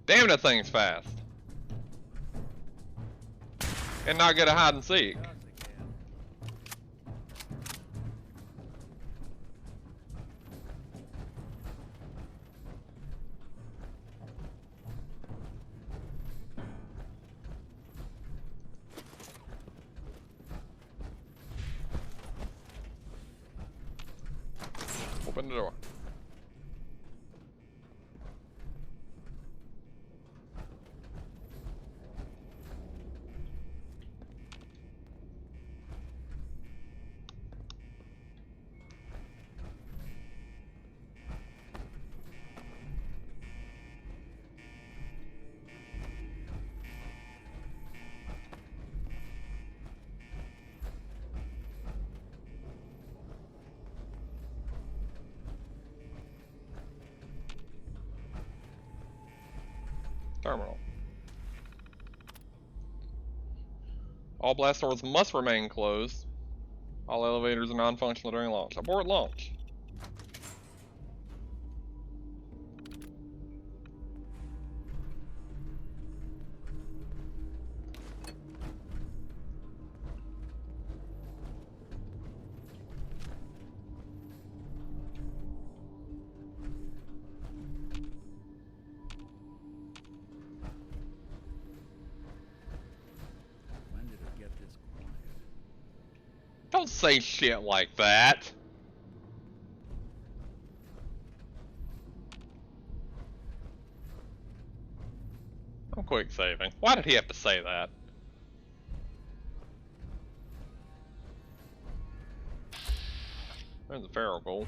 Damn, that thing's fast. And not get a hide and seek. Open the door. Terminal. All blast doors must remain closed. All elevators are non-functional during launch. Abort launch. When did it get this quiet? Don't say shit like that. I'm quick saving. Why did he have to say that? There's a Pharaoh goal.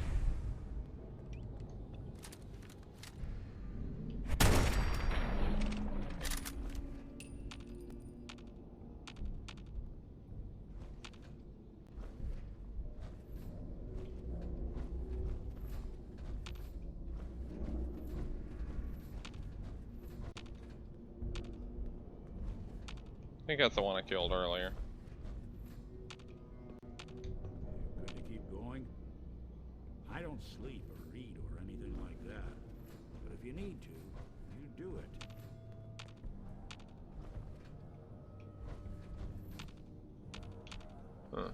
I think that's the one I killed earlier. Good to keep going? I don't sleep or read or anything like that. But if you need to, you do it. Huh.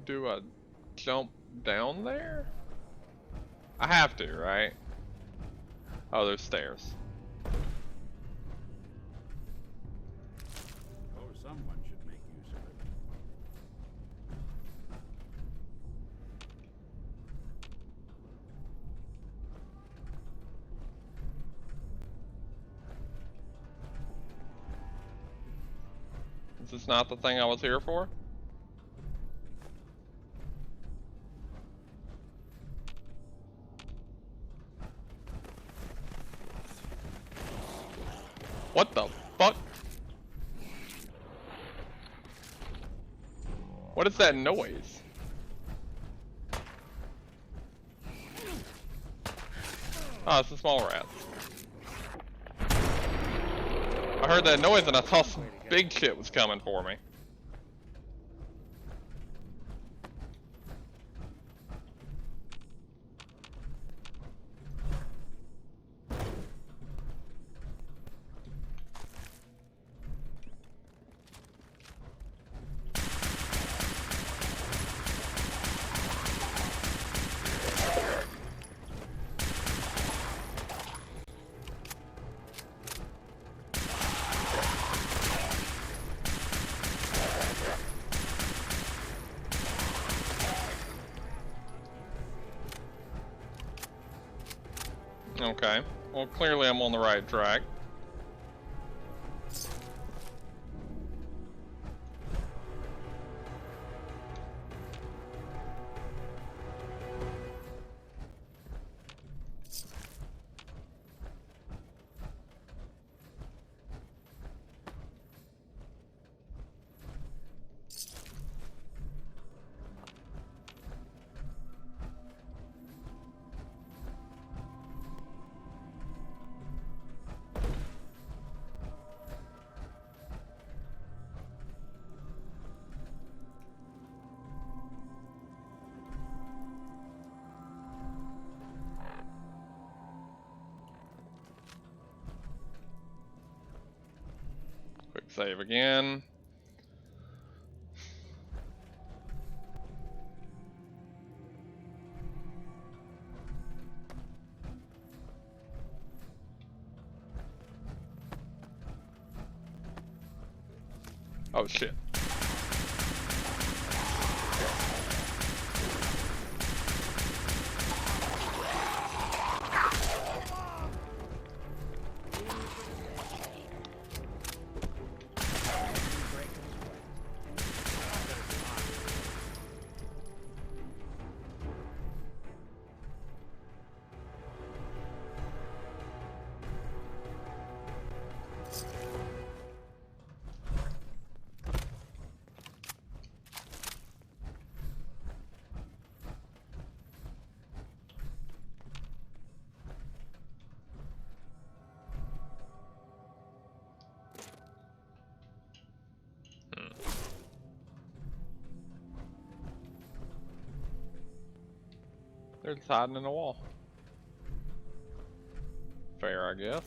Do I jump down there? I have to, right? Oh, there's stairs. Or someone should make use of it. Is this not the thing I was here for? What the fuck? What is that noise? Oh, it's the small rats. I heard that noise and I thought some big shit was coming for me. Okay, well clearly I'm on the right track. Quick save again. Oh shit. They're just hiding in the wall. Fair, I guess.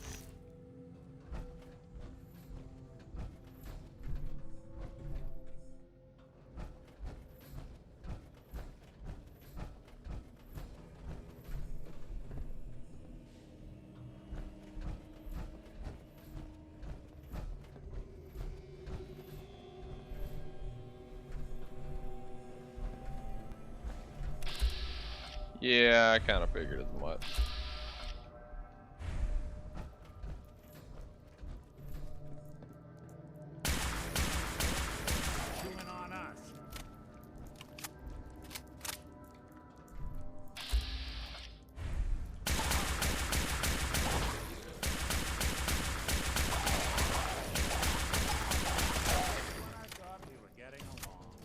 Yeah, I kind of figured as much. Chewing on us. I thought we were getting along.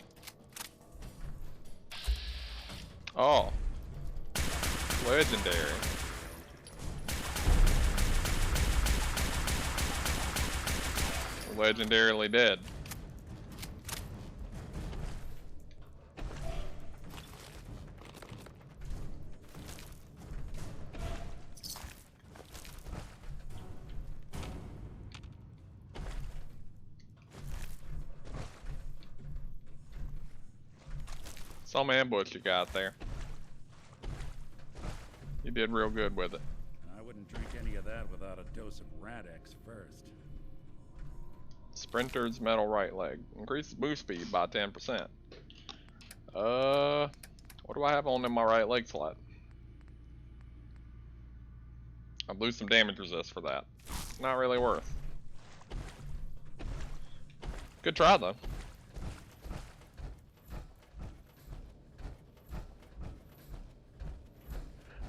Oh. Legendary. Legendarily dead. Some ambush you got there. You did real good with it. I wouldn't drink any of that without a dose of Radex first. Sprinter's metal right leg. Increases boost speed by 10%. What do I have on in my right leg slot? I'd lose some damage resist for that. Not really worth. Good try though.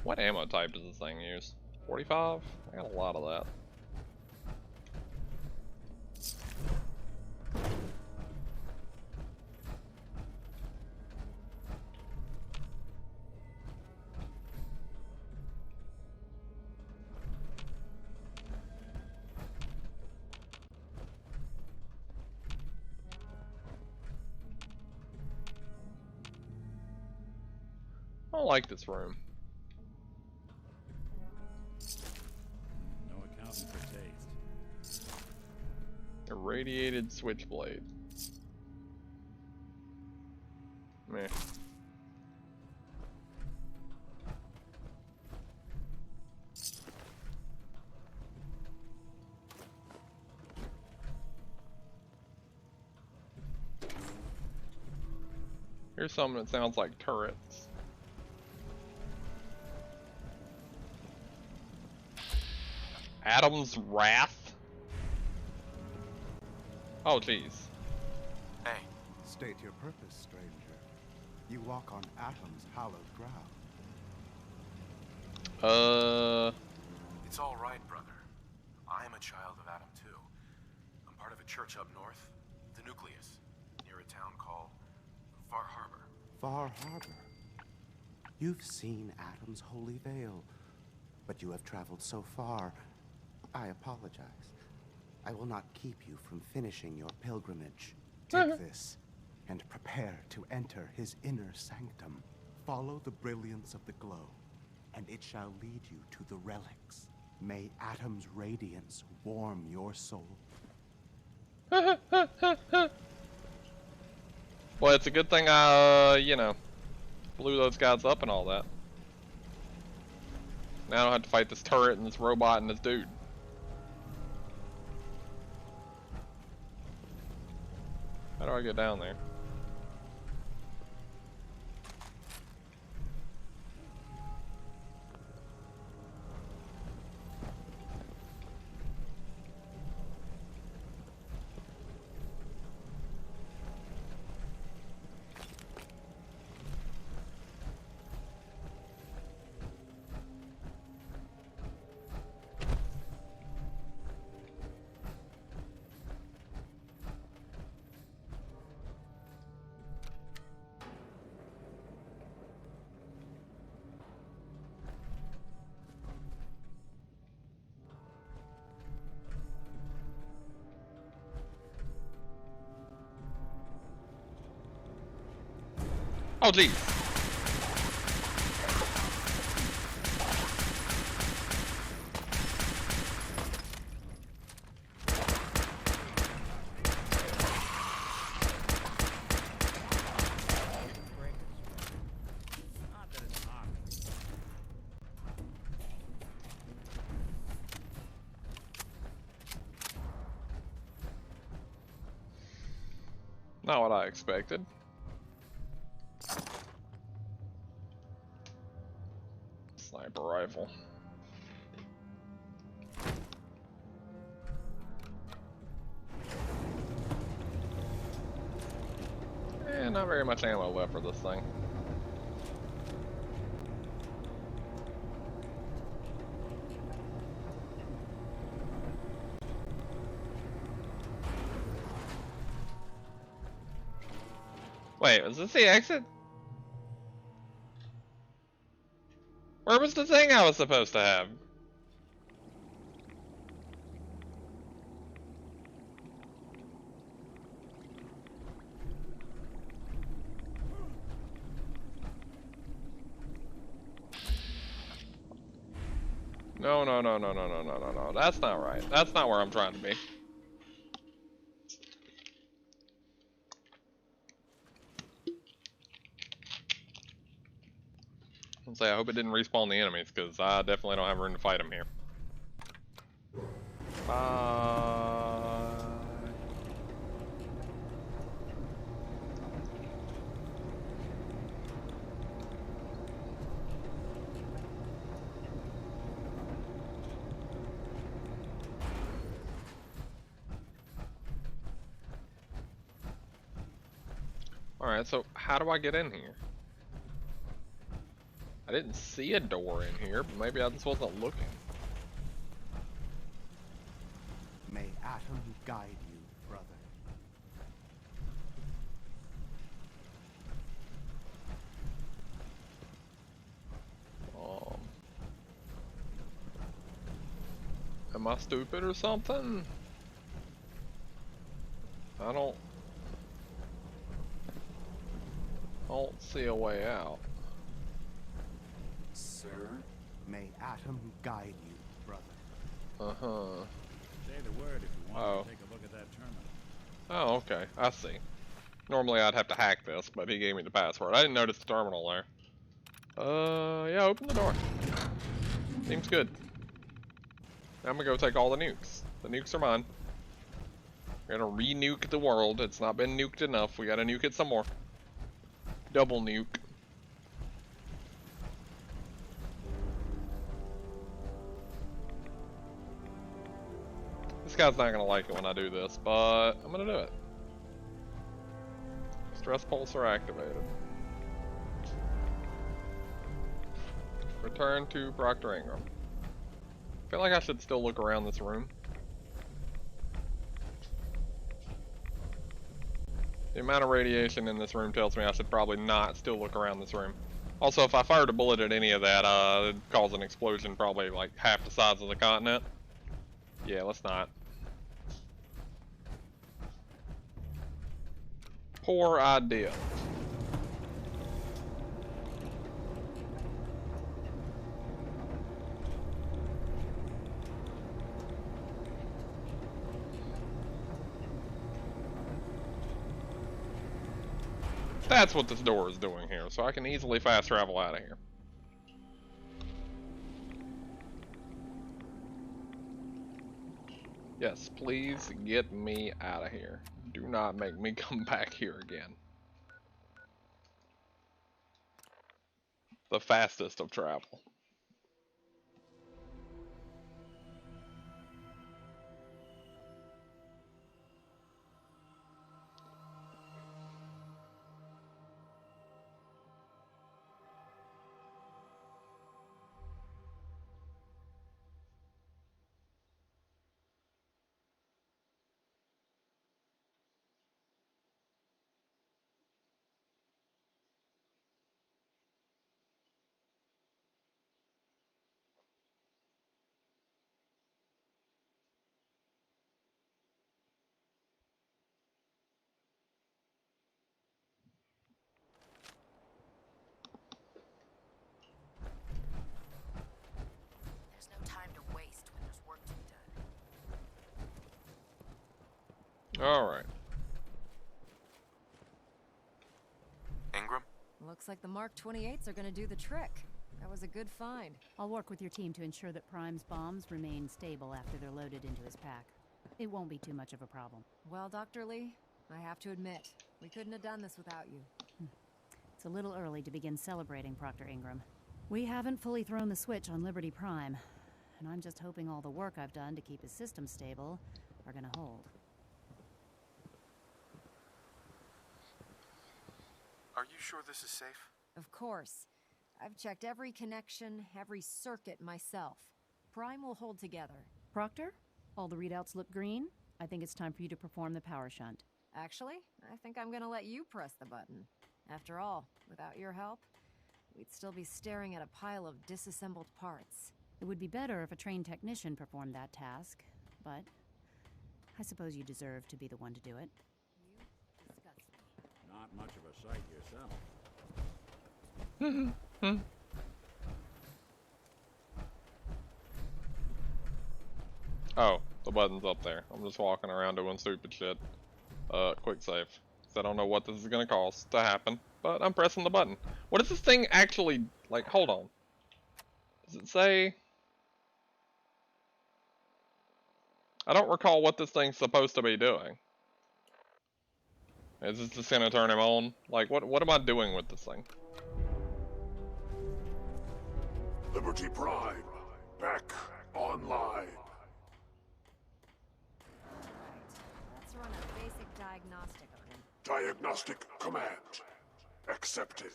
What ammo type does this thing use? 45? I got a lot of that. I don't like this room. No accounting for taste. Irradiated switchblade. Meh. Here's something that sounds like turrets. Adam's Wrath? Oh, jeez. Hey, State your purpose, stranger. You walk on Atom's hallowed ground. it's all right, brother. I am a child of Adam too. I'm part of a church up north, the Nucleus, near a town called Far Harbor. Far Harbor. You've seen Atom's holy veil, but you have traveled so far. I apologize. I will not keep you from finishing your pilgrimage. Take this and prepare to enter his inner sanctum. Follow the brilliance of the glow, and it shall lead you to the relics. May Atom's radiance warm your soul. Well, it's a good thing I, blew those guys up and all that. Now I don't have to fight this turret and this robot and this dude. How do I get down there? Oh, geez. Not what I expected. Sniper rifle. Not very much ammo left for this thing. Wait, was this the exit? Where was the thing I was supposed to have? No, no, no, no, no, no, no, no, no. That's not right. That's not where I'm trying to be. I'll say I hope it didn't respawn the enemies, because I definitely don't have room to fight them here. Bye. Alright, so how do I get in here? I didn't see a door in here, but maybe I just wasn't looking. May Atom guide you, brother. Am I stupid or something? I don't see a way out. Sir, may Atom guide you, brother. Uh-huh. Say the word if you want to take a look at that terminal. Oh, okay. I see. Normally I'd have to hack this, but he gave me the password. I didn't notice the terminal there. Yeah, open the door. Seems good. Now I'm gonna go take all the nukes. The nukes are mine. We're gonna re-nuke the world. It's not been nuked enough. We gotta nuke it some more. Double nuke. This guy's not gonna like it when I do this, but I'm gonna do it. Stress pulsar activated. Return to Proctor Ingram. I feel like I should still look around this room. The amount of radiation in this room tells me I should probably not still look around this room. Also, if I fired a bullet at any of that, it'd cause an explosion probably like half the size of the continent. Yeah, let's not. Poor idea. That's what this door is doing here, so I can easily fast travel out of here. Yes, please get me out of here. Do not make me come back here again. The fastest of travel. There's no time to waste when there's work to be done. Alright. Ingram? Looks like the Mark 28s are gonna do the trick. That was a good find. I'll work with your team to ensure that Prime's bombs remain stable after they're loaded into his pack. It won't be too much of a problem. Well, Dr. Lee, I have to admit, we couldn't have done this without you. It's a little early to begin celebrating, Proctor Ingram. We haven't fully thrown the switch on Liberty Prime, and I'm just hoping all the work I've done to keep his system stable are gonna hold. Are you sure this is safe? Of course. I've checked every connection, every circuit myself. Prime will hold together. Proctor, all the readouts look green. I think it's time for you to perform the power shunt. Actually, I think I'm gonna let you press the button. After all, without your help, we'd still be staring at a pile of disassembled parts. It would be better if a trained technician performed that task, but I suppose you deserve to be the one to do it. You disgust me. Not much of a sight yourself. Oh, the button's up there. I'm just walking around doing stupid shit. Quick save. 'Cause I don't know what this is gonna cost to happen, but I'm pressing the button. What does this thing actually, like, hold on. Does it say? I don't recall what this thing's supposed to be doing. Is this just gonna turn him on? Like, what am I doing with this thing? Liberty Prime, back online. Let's run a basic diagnostic on him. Diagnostic command accepted.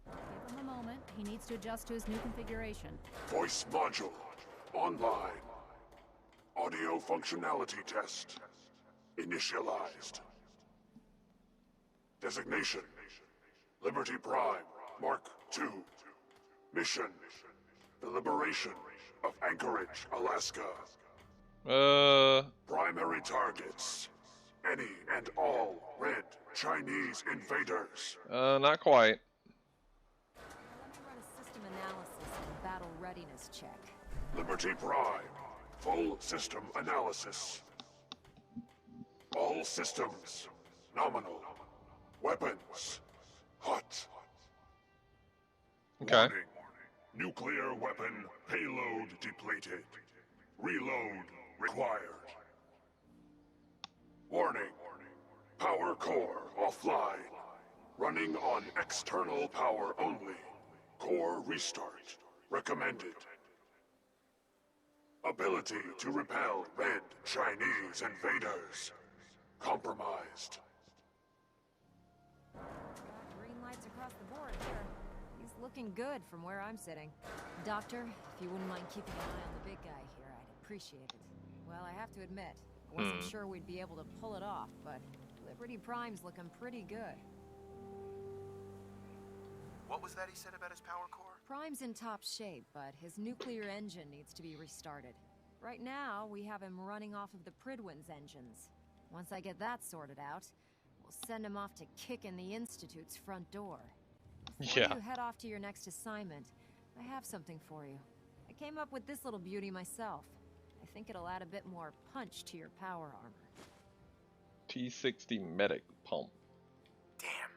Give him a moment. He needs to adjust to his new configuration. Voice module online. Audio functionality test initialized. Designation Liberty Prime Mark II. Mission the liberation of Anchorage, Alaska. Primary targets any and all red Chinese invaders. Not quite. Let me run a system analysis and battle readiness check. Liberty Prime full system analysis. All systems nominal. Weapons hot. Okay. Warning. Nuclear weapon payload depleted. Reload required. Warning. Power core offline. Running on external power only. Core restart recommended. Ability to repel red Chinese invaders compromised. Got green lights across the board here. He's looking good from where I'm sitting. Doctor, if you wouldn't mind keeping an eye on the big guy here, I'd appreciate it. Well, I have to admit, I wasn't sure we'd be able to pull it off, but Liberty Prime's looking pretty good. What was that he said about his power core? Prime's in top shape, but his nuclear engine needs to be restarted. Right now, we have him running off of the Pridwin's engines. Once I get that sorted out, we'll send him off to kick in the Institute's front door. Before you head off to your next assignment, I have something for you. I came up with this little beauty myself. I think it'll add a bit more punch to your power armor. T60 medic pump. Damn.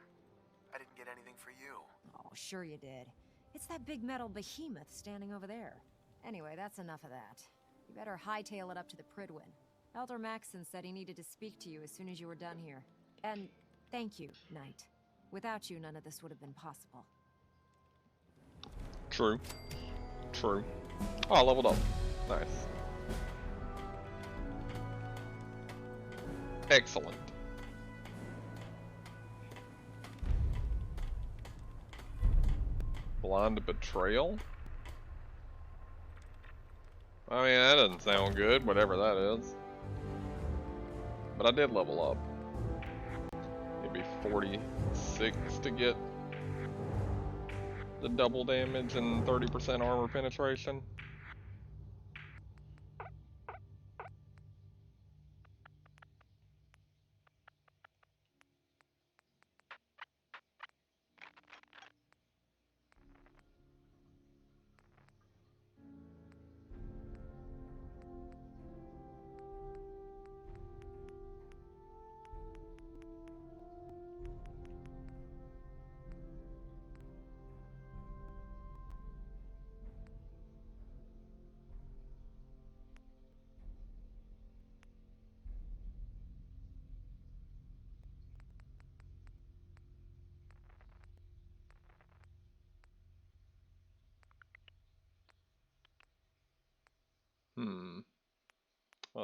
I didn't get anything for you. Oh, sure you did. It's that big metal behemoth standing over there. Anyway, that's enough of that. You better hightail it up to the Pridwin. Elder Maxson said he needed to speak to you as soon as you were done here. And thank you, Knight. Without you, none of this would have been possible. True. True. Oh, I leveled up. Nice. Excellent. Blind betrayal? I mean, that doesn't sound good, whatever that is. But I did level up. Maybe 46 to get the double damage and 30% armor penetration.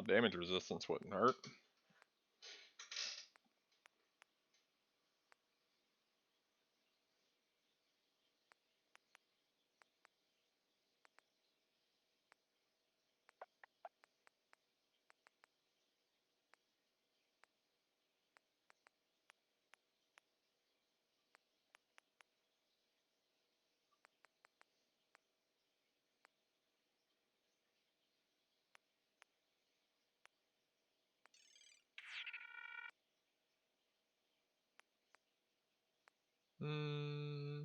damage resistance wouldn't hurt. Hmm.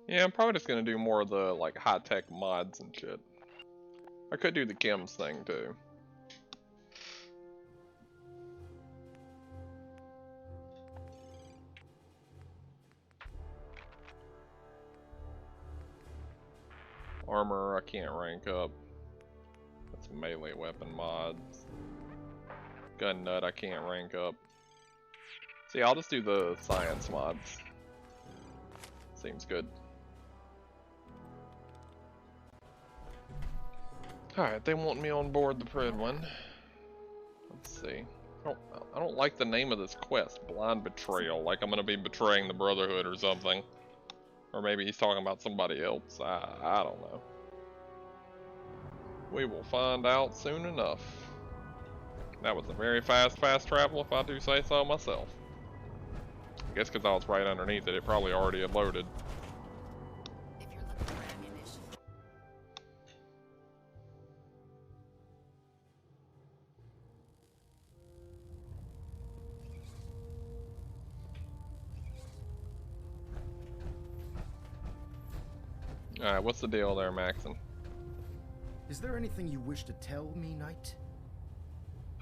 Yeah, I'm probably just gonna do more of the like high-tech mods and shit. I could do the chems thing too. Armor, I can't rank up. That's melee weapon mods. Gun nut, I can't rank up. See, I'll just do the science mods. Seems good. Alright, they want me on board the Prid one. Let's see. I don't like the name of this quest, Blind Betrayal. Like I'm gonna be betraying the Brotherhood or something. Or maybe he's talking about somebody else. I don't know. We will find out soon enough. That was a very fast travel, if I do say so myself. I guess because I was right underneath it, it probably already had loaded. If you're looking for ammunition. Alright, what's the deal there, Maxon? Is there anything you wish to tell me, Knight?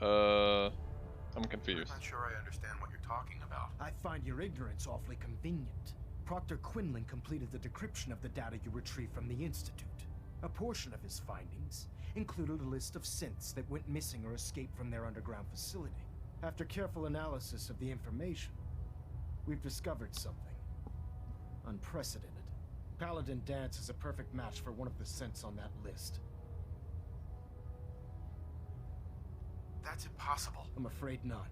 I'm confused. I'm not sure I understand what you're talking about. I find your ignorance awfully convenient. Proctor Quinlan completed the decryption of the data you retrieved from the Institute. A portion of his findings included a list of synths that went missing or escaped from their underground facility. After careful analysis of the information, we've discovered something unprecedented. Paladin Dance is a perfect match for one of the synths on that list. That's impossible. I'm afraid not.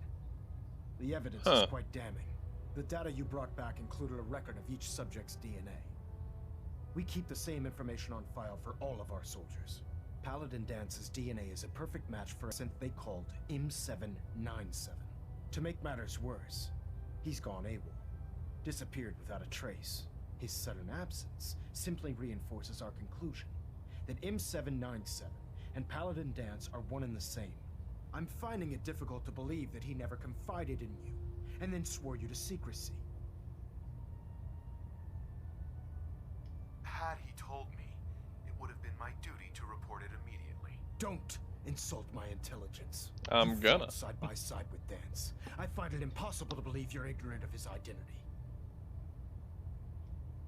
The evidence is quite damning. The data you brought back included a record of each subject's DNA. We keep the same information on file for all of our soldiers. Paladin Dance's DNA is a perfect match for a synth they called M797. To make matters worse, he's gone AWOL. Disappeared without a trace. His sudden absence simply reinforces our conclusion that M797 and Paladin Dance are one and the same. I'm finding it difficult to believe that he never confided in you, and then swore you to secrecy. Had he told me, it would have been my duty to report it immediately. Don't insult my intelligence. I'm gonna. Fought side by side with Dance. I find it impossible to believe you're ignorant of his identity.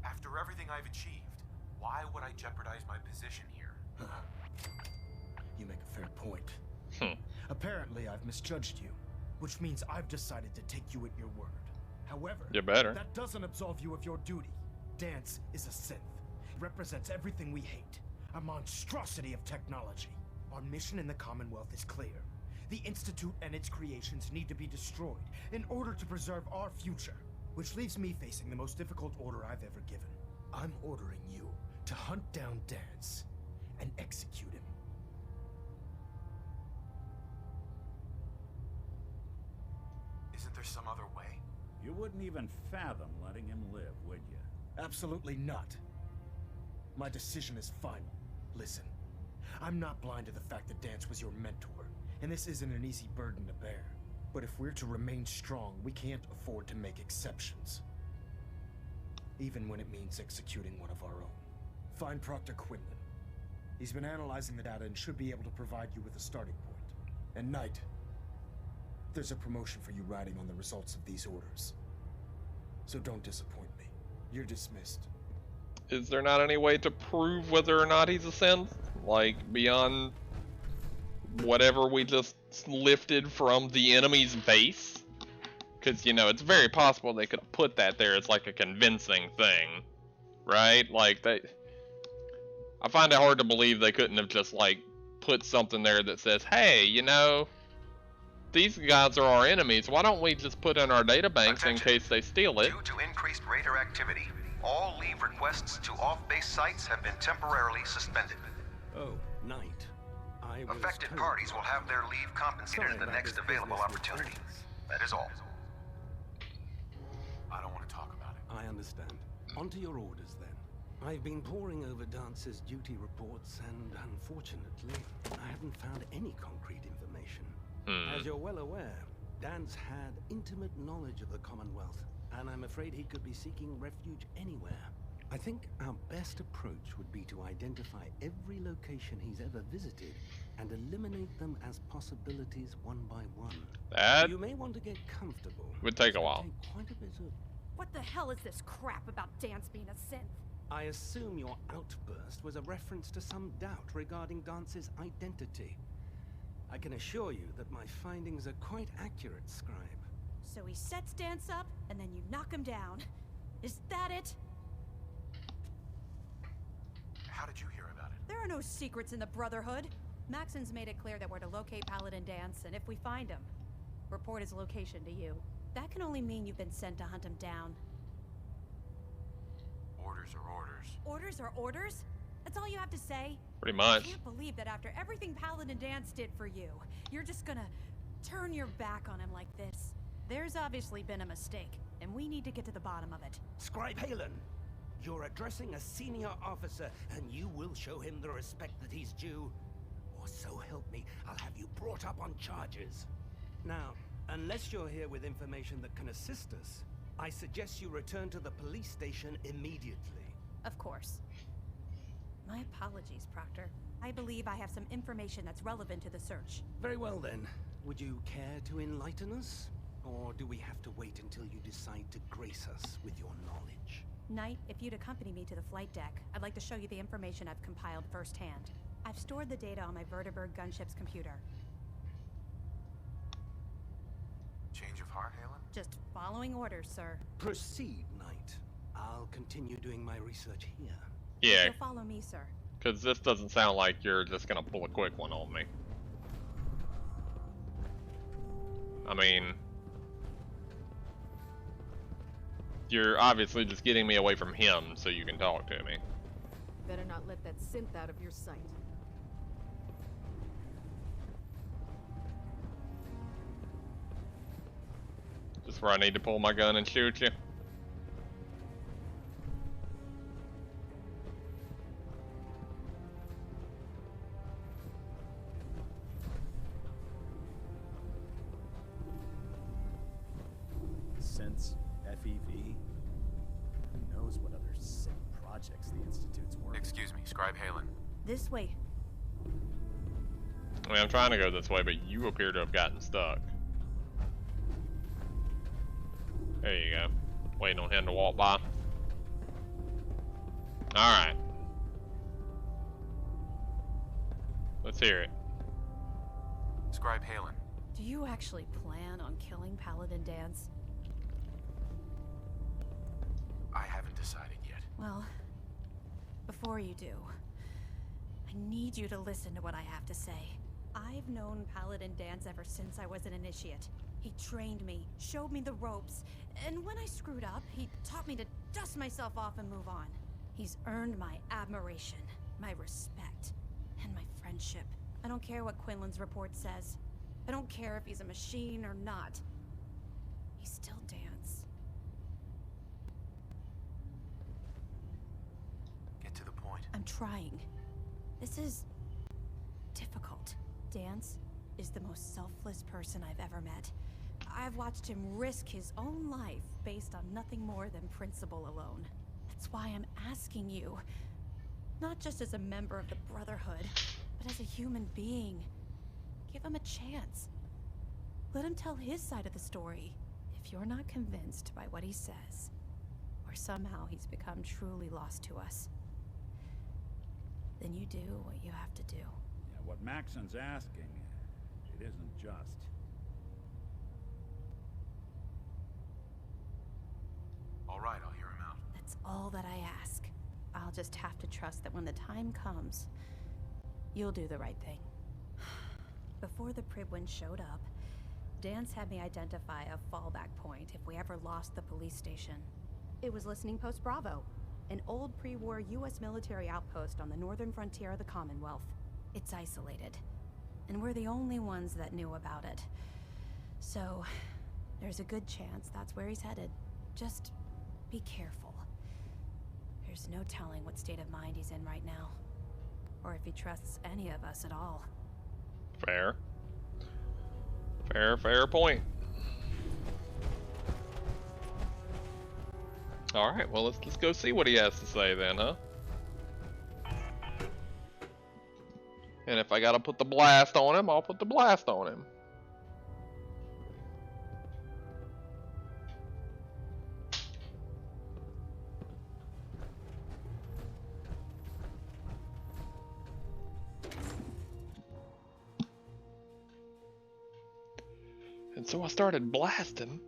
After everything I've achieved, why would I jeopardize my position here? You make a fair point. Apparently, I've misjudged you, which means I've decided to take you at your word. However, You better. that doesn't absolve you of your duty. Dance is a synth. It represents everything we hate. A monstrosity of technology. Our mission in the Commonwealth is clear. The Institute and its creations need to be destroyed in order to preserve our future. Which leaves me facing the most difficult order I've ever given. I'm ordering you to hunt down Dance and execute him. Isn't there some other way? You wouldn't even fathom letting him live, would you? Absolutely not. My decision is final. Listen, I'm not blind to the fact that Dance was your mentor, and this isn't an easy burden to bear. But if we're to remain strong, we can't afford to make exceptions. Even when it means executing one of our own. Find Proctor Quinlan. He's been analyzing the data and should be able to provide you with a starting point. And Knight, there's a promotion for you riding on the results of these orders. So don't disappoint me. You're dismissed. Is there not any way to prove whether or not he's a synth? Like, beyond whatever we just lifted from the enemy's base? Because, you know, it's very possible they could have put that there as like a convincing thing. Right? Like, I find it hard to believe they couldn't have just, like, put something there that says, hey, you know, these guys are our enemies. Why don't we just put in our databanks in case they steal it? Due to increased raider activity, all leave requests to off-base sites have been temporarily suspended. Oh, Knight. Affected parties will have their leave compensated at the next available opportunity. That is all. I don't want to talk about it. I understand. On to your orders, then. I've been poring over Dance's duty reports, and unfortunately, I haven't found any concrete information. As you're well aware, Dance had intimate knowledge of the Commonwealth, and I'm afraid he could be seeking refuge anywhere. I think our best approach would be to identify every location he's ever visited and eliminate them as possibilities one by one. That you may want to get comfortable. Would take a while. Take quite a bit of... What the hell is this crap about Dance being a synth? I assume your outburst was a reference to some doubt regarding Dance's identity. I can assure you that my findings are quite accurate, Scribe. So he sets Dance up, and then you knock him down. Is that it? How did you hear about it? There are no secrets in the Brotherhood. Maxon's made it clear that we're to locate Paladin Dance, and if we find him, report his location to you. That can only mean you've been sent to hunt him down. Orders are orders. Orders are orders? That's all you have to say? Pretty much. I can't believe that after everything Paladin Dance did for you, you're just gonna turn your back on him like this. There's obviously been a mistake, and we need to get to the bottom of it. Scribe Halen, you're addressing a senior officer, and you will show him the respect that he's due. Or so help me, I'll have you brought up on charges. Now, unless you're here with information that can assist us, I suggest you return to the police station immediately. Of course. My apologies, Proctor. I believe I have some information that's relevant to the search. Very well then. Would you care to enlighten us? Or do we have to wait until you decide to grace us with your knowledge? Knight, if you'd accompany me to the flight deck, I'd like to show you the information I've compiled firsthand. I've stored the data on my Vertibird gunship's computer. Change of heart, Halen? Just following orders, sir. Proceed, Knight. I'll continue doing my research here. Yeah. You'll follow me, sir. Because this doesn't sound like you're just gonna pull a quick one on me. I mean, you're obviously just getting me away from him so you can talk to me. Better not let that synth out of your sight. Just where I need to pull my gun and shoot you. Sense, FEV. Who knows what other sick projects the Institute's working. Excuse me, Scribe Halen. This way. I mean, I'm trying to go this way, but you appear to have gotten stuck. There you go. Waiting on him to walk by. Alright. Let's hear it. Scribe Halen. Do you actually plan on killing Paladin Dance? I haven't decided yet. Well, before you do, I need you to listen to what I have to say. I've known Paladin Dance ever since I was an initiate. He trained me, showed me the ropes, and when I screwed up, he taught me to dust myself off and move on. He's earned my admiration, my respect, and my friendship. I don't care what Quinlan's report says. I don't care if he's a machine or not. He's still Dance. Get to the point. I'm trying. This is difficult. Dance is the most selfless person I've ever met. I've watched him risk his own life based on nothing more than principle alone. That's why I'm asking you, not just as a member of the Brotherhood, but as a human being. Give him a chance. Let him tell his side of the story. If you're not convinced by what he says, or somehow he's become truly lost to us, then you do what you have to do. Yeah, what Maxon's asking, it isn't just. All right, I'll hear him out. That's all that I ask. I'll just have to trust that when the time comes, you'll do the right thing. Before the Pribwin showed up, Dan's had me identify a fallback point if we ever lost the police station. It was Listening Post Bravo, an old pre-war U.S. military outpost on the northern frontier of the Commonwealth. It's isolated, and we're the only ones that knew about it. So, there's a good chance that's where he's headed. Just be careful. There's no telling what state of mind he's in right now, or if he trusts any of us at all. Fair. Fair point. All right, well let's go see what he has to say then, huh? And if I gotta put the blast on him, I'll put the blast on him. And so I started blasting.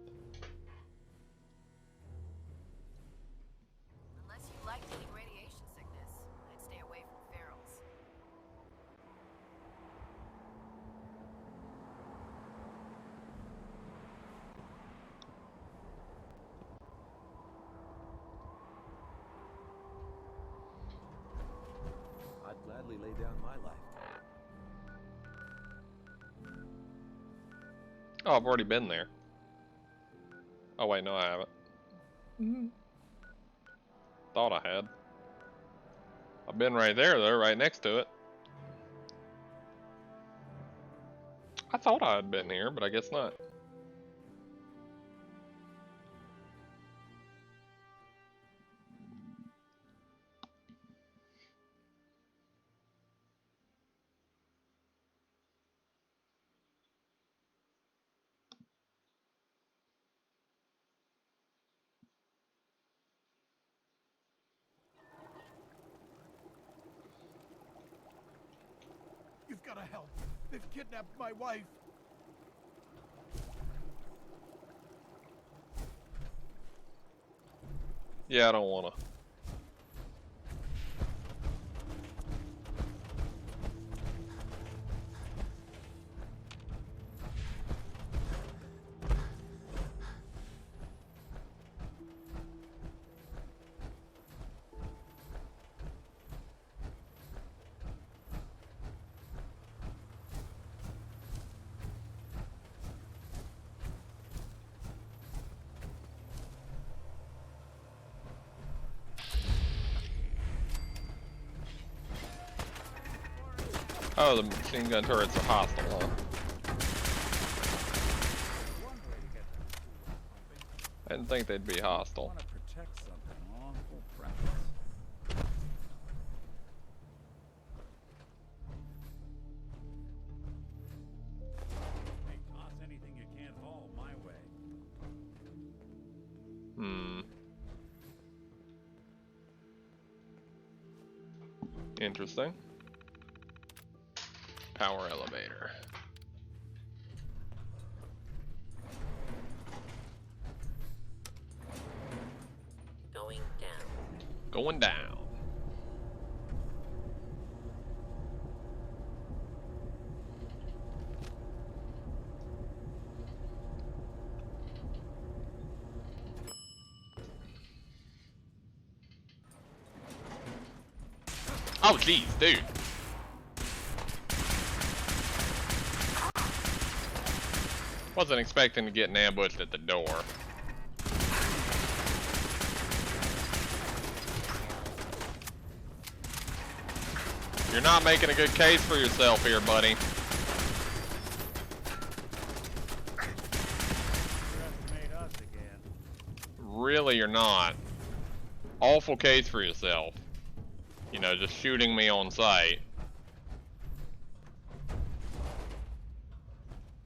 Unless you like taking radiation sickness, I'd stay away from ferals. I'd gladly lay down my life. Oh, I've already been there. Oh wait, no I haven't. Thought I had. I've been right there though, right next to it. I thought I had been here, but I guess not. You've got to help. They've kidnapped my wife. Yeah, I don't wanna. Oh, the machine gun turrets are hostile, huh? I didn't think they'd be hostile. Want to protect something awful precious. Hey, toss anything you can't haul my way. Interesting. Power elevator. Going down. Going down. Oh, jeez, dude. Wasn't expecting to get ambushed at the door. You're not making a good case for yourself here, buddy. Really, you're not. Awful case for yourself. You know, just shooting me on sight.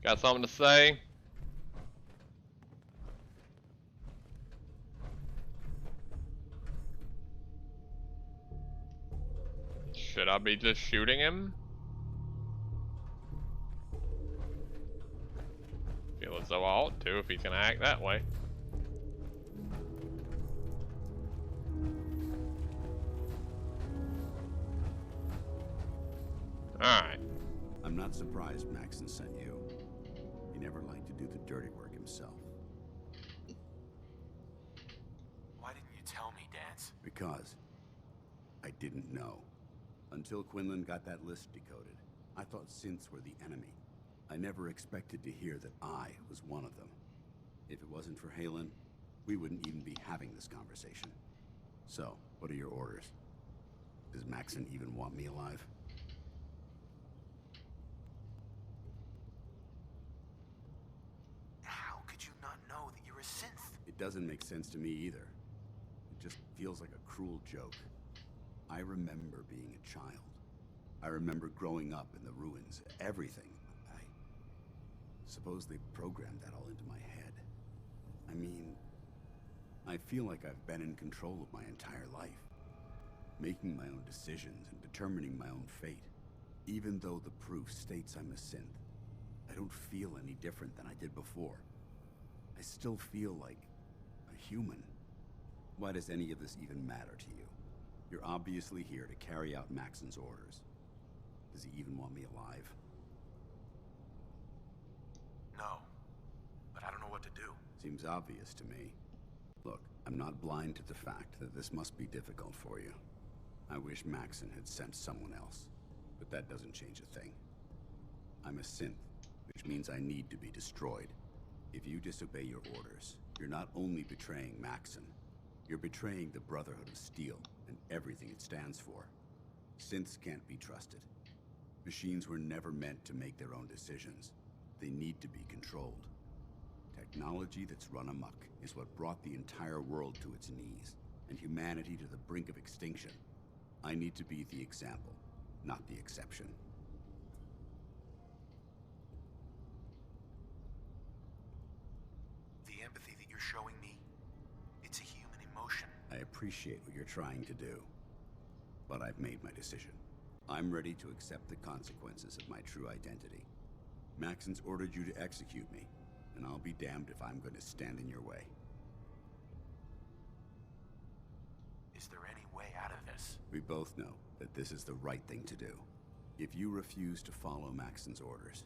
Got something to say? Should I be just shooting him? Feel as though I ought to if he's gonna act that way. Alright. I'm not surprised Maxon sent you. He never liked to do the dirty work himself. Why didn't you tell me, Dance? Because I didn't know. Until Quinlan got that list decoded, I thought synths were the enemy. I never expected to hear that I was one of them. If it wasn't for Halen, we wouldn't even be having this conversation. So, what are your orders? Does Maxon even want me alive? How could you not know that you're a synth? It doesn't make sense to me either. It just feels like a cruel joke. I remember being a child. I remember growing up in the ruins. Everything. I suppose they programmed that all into my head. I mean, I feel like I've been in control of my entire life. Making my own decisions and determining my own fate. Even though the proof states I'm a synth, I don't feel any different than I did before. I still feel like a human. Why does any of this even matter to you? You're obviously here to carry out Maxon's orders. Does he even want me alive? No, but I don't know what to do. Seems obvious to me. Look, I'm not blind to the fact that this must be difficult for you. I wish Maxon had sent someone else, but that doesn't change a thing. I'm a synth, which means I need to be destroyed. If you disobey your orders, you're not only betraying Maxon, you're betraying the Brotherhood of Steel and everything it stands for. Synths can't be trusted. Machines were never meant to make their own decisions. They need to be controlled. Technology that's run amok is what brought the entire world to its knees, and humanity to the brink of extinction. I need to be the example, not the exception. The empathy that you're showing me, it's a human emotion. I appreciate what you're trying to do, but I've made my decision. I'm ready to accept the consequences of my true identity. Maxon's ordered you to execute me, and I'll be damned if I'm going to stand in your way. Is there any way out of this? We both know that this is the right thing to do. If you refuse to follow Maxon's orders,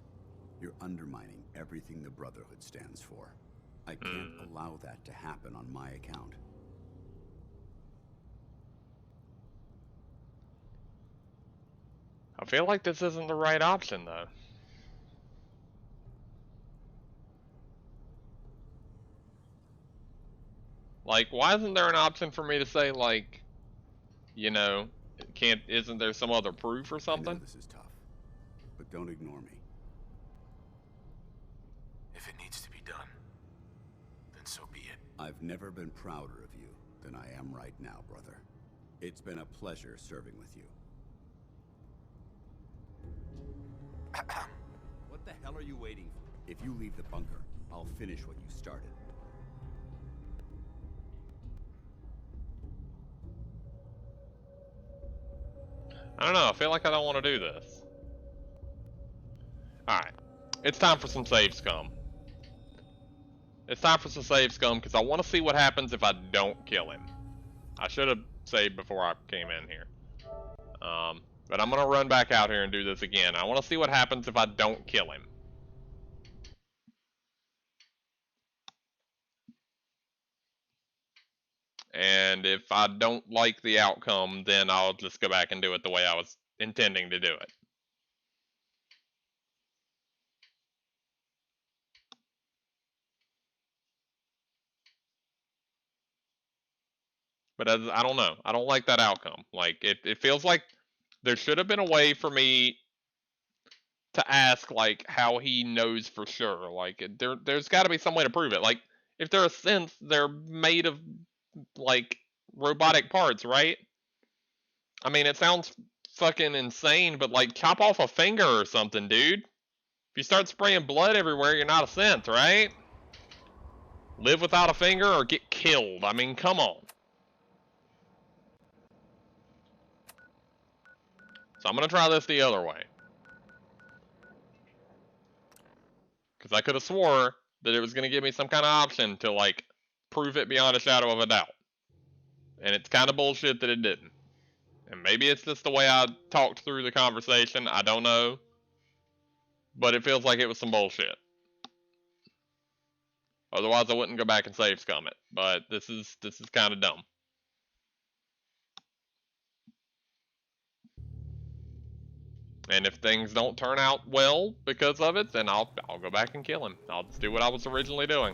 you're undermining everything the Brotherhood stands for. I can't allow that to happen on my account. I feel like this isn't the right option, though. Like, why isn't there an option for me to say, like, you know, isn't there some other proof or something? I know this is tough, but don't ignore me. If it needs to be done, then so be it. I've never been prouder of you than I am right now, brother. It's been a pleasure serving with you. What the hell are you waiting for? If you leave the bunker, I'll finish what you started. I don't know, I feel like I don't want to do this. Alright. It's time for some save scum. It's time for some save scum because I want to see what happens if I don't kill him. I should have saved before I came in here. But I'm going to run back out here and do this again. I want to see what happens if I don't kill him. And if I don't like the outcome, then I'll just go back and do it the way I was intending to do it. But I don't know. I don't like that outcome. Like, it feels like there should have been a way for me to ask, like, how he knows for sure. Like, there's got to be some way to prove it. Like, if they're a synth, they're made of, like, robotic parts, right? I mean, it sounds fucking insane, but, like, chop off a finger or something, dude. If If you start spraying blood everywhere, you're not a synth, right? Live without a finger or get killed. I mean, come on. So I'm gonna try this the other way. Because I could have swore that it was gonna give me some kind of option to like prove it beyond a shadow of a doubt. And it's kind of bullshit that it didn't. And maybe it's just the way I talked through the conversation, I don't know. But it feels like it was some bullshit. Otherwise I wouldn't go back and save scum it. But this is kind of dumb. And if things don't turn out well because of it, then I'll go back and kill him. I'll just do what I was originally doing.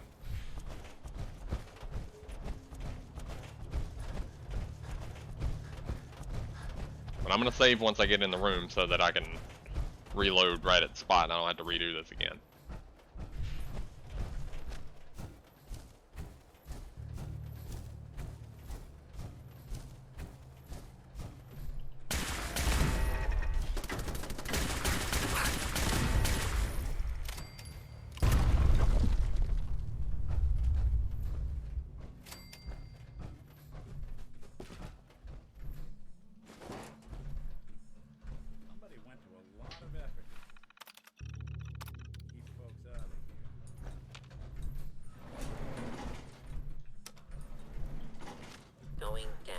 But I'm gonna save once I get in the room so that I can reload right at the spot and I don't have to redo this again. Somebody went to a lot of effort. Keep folks out of here. Going down.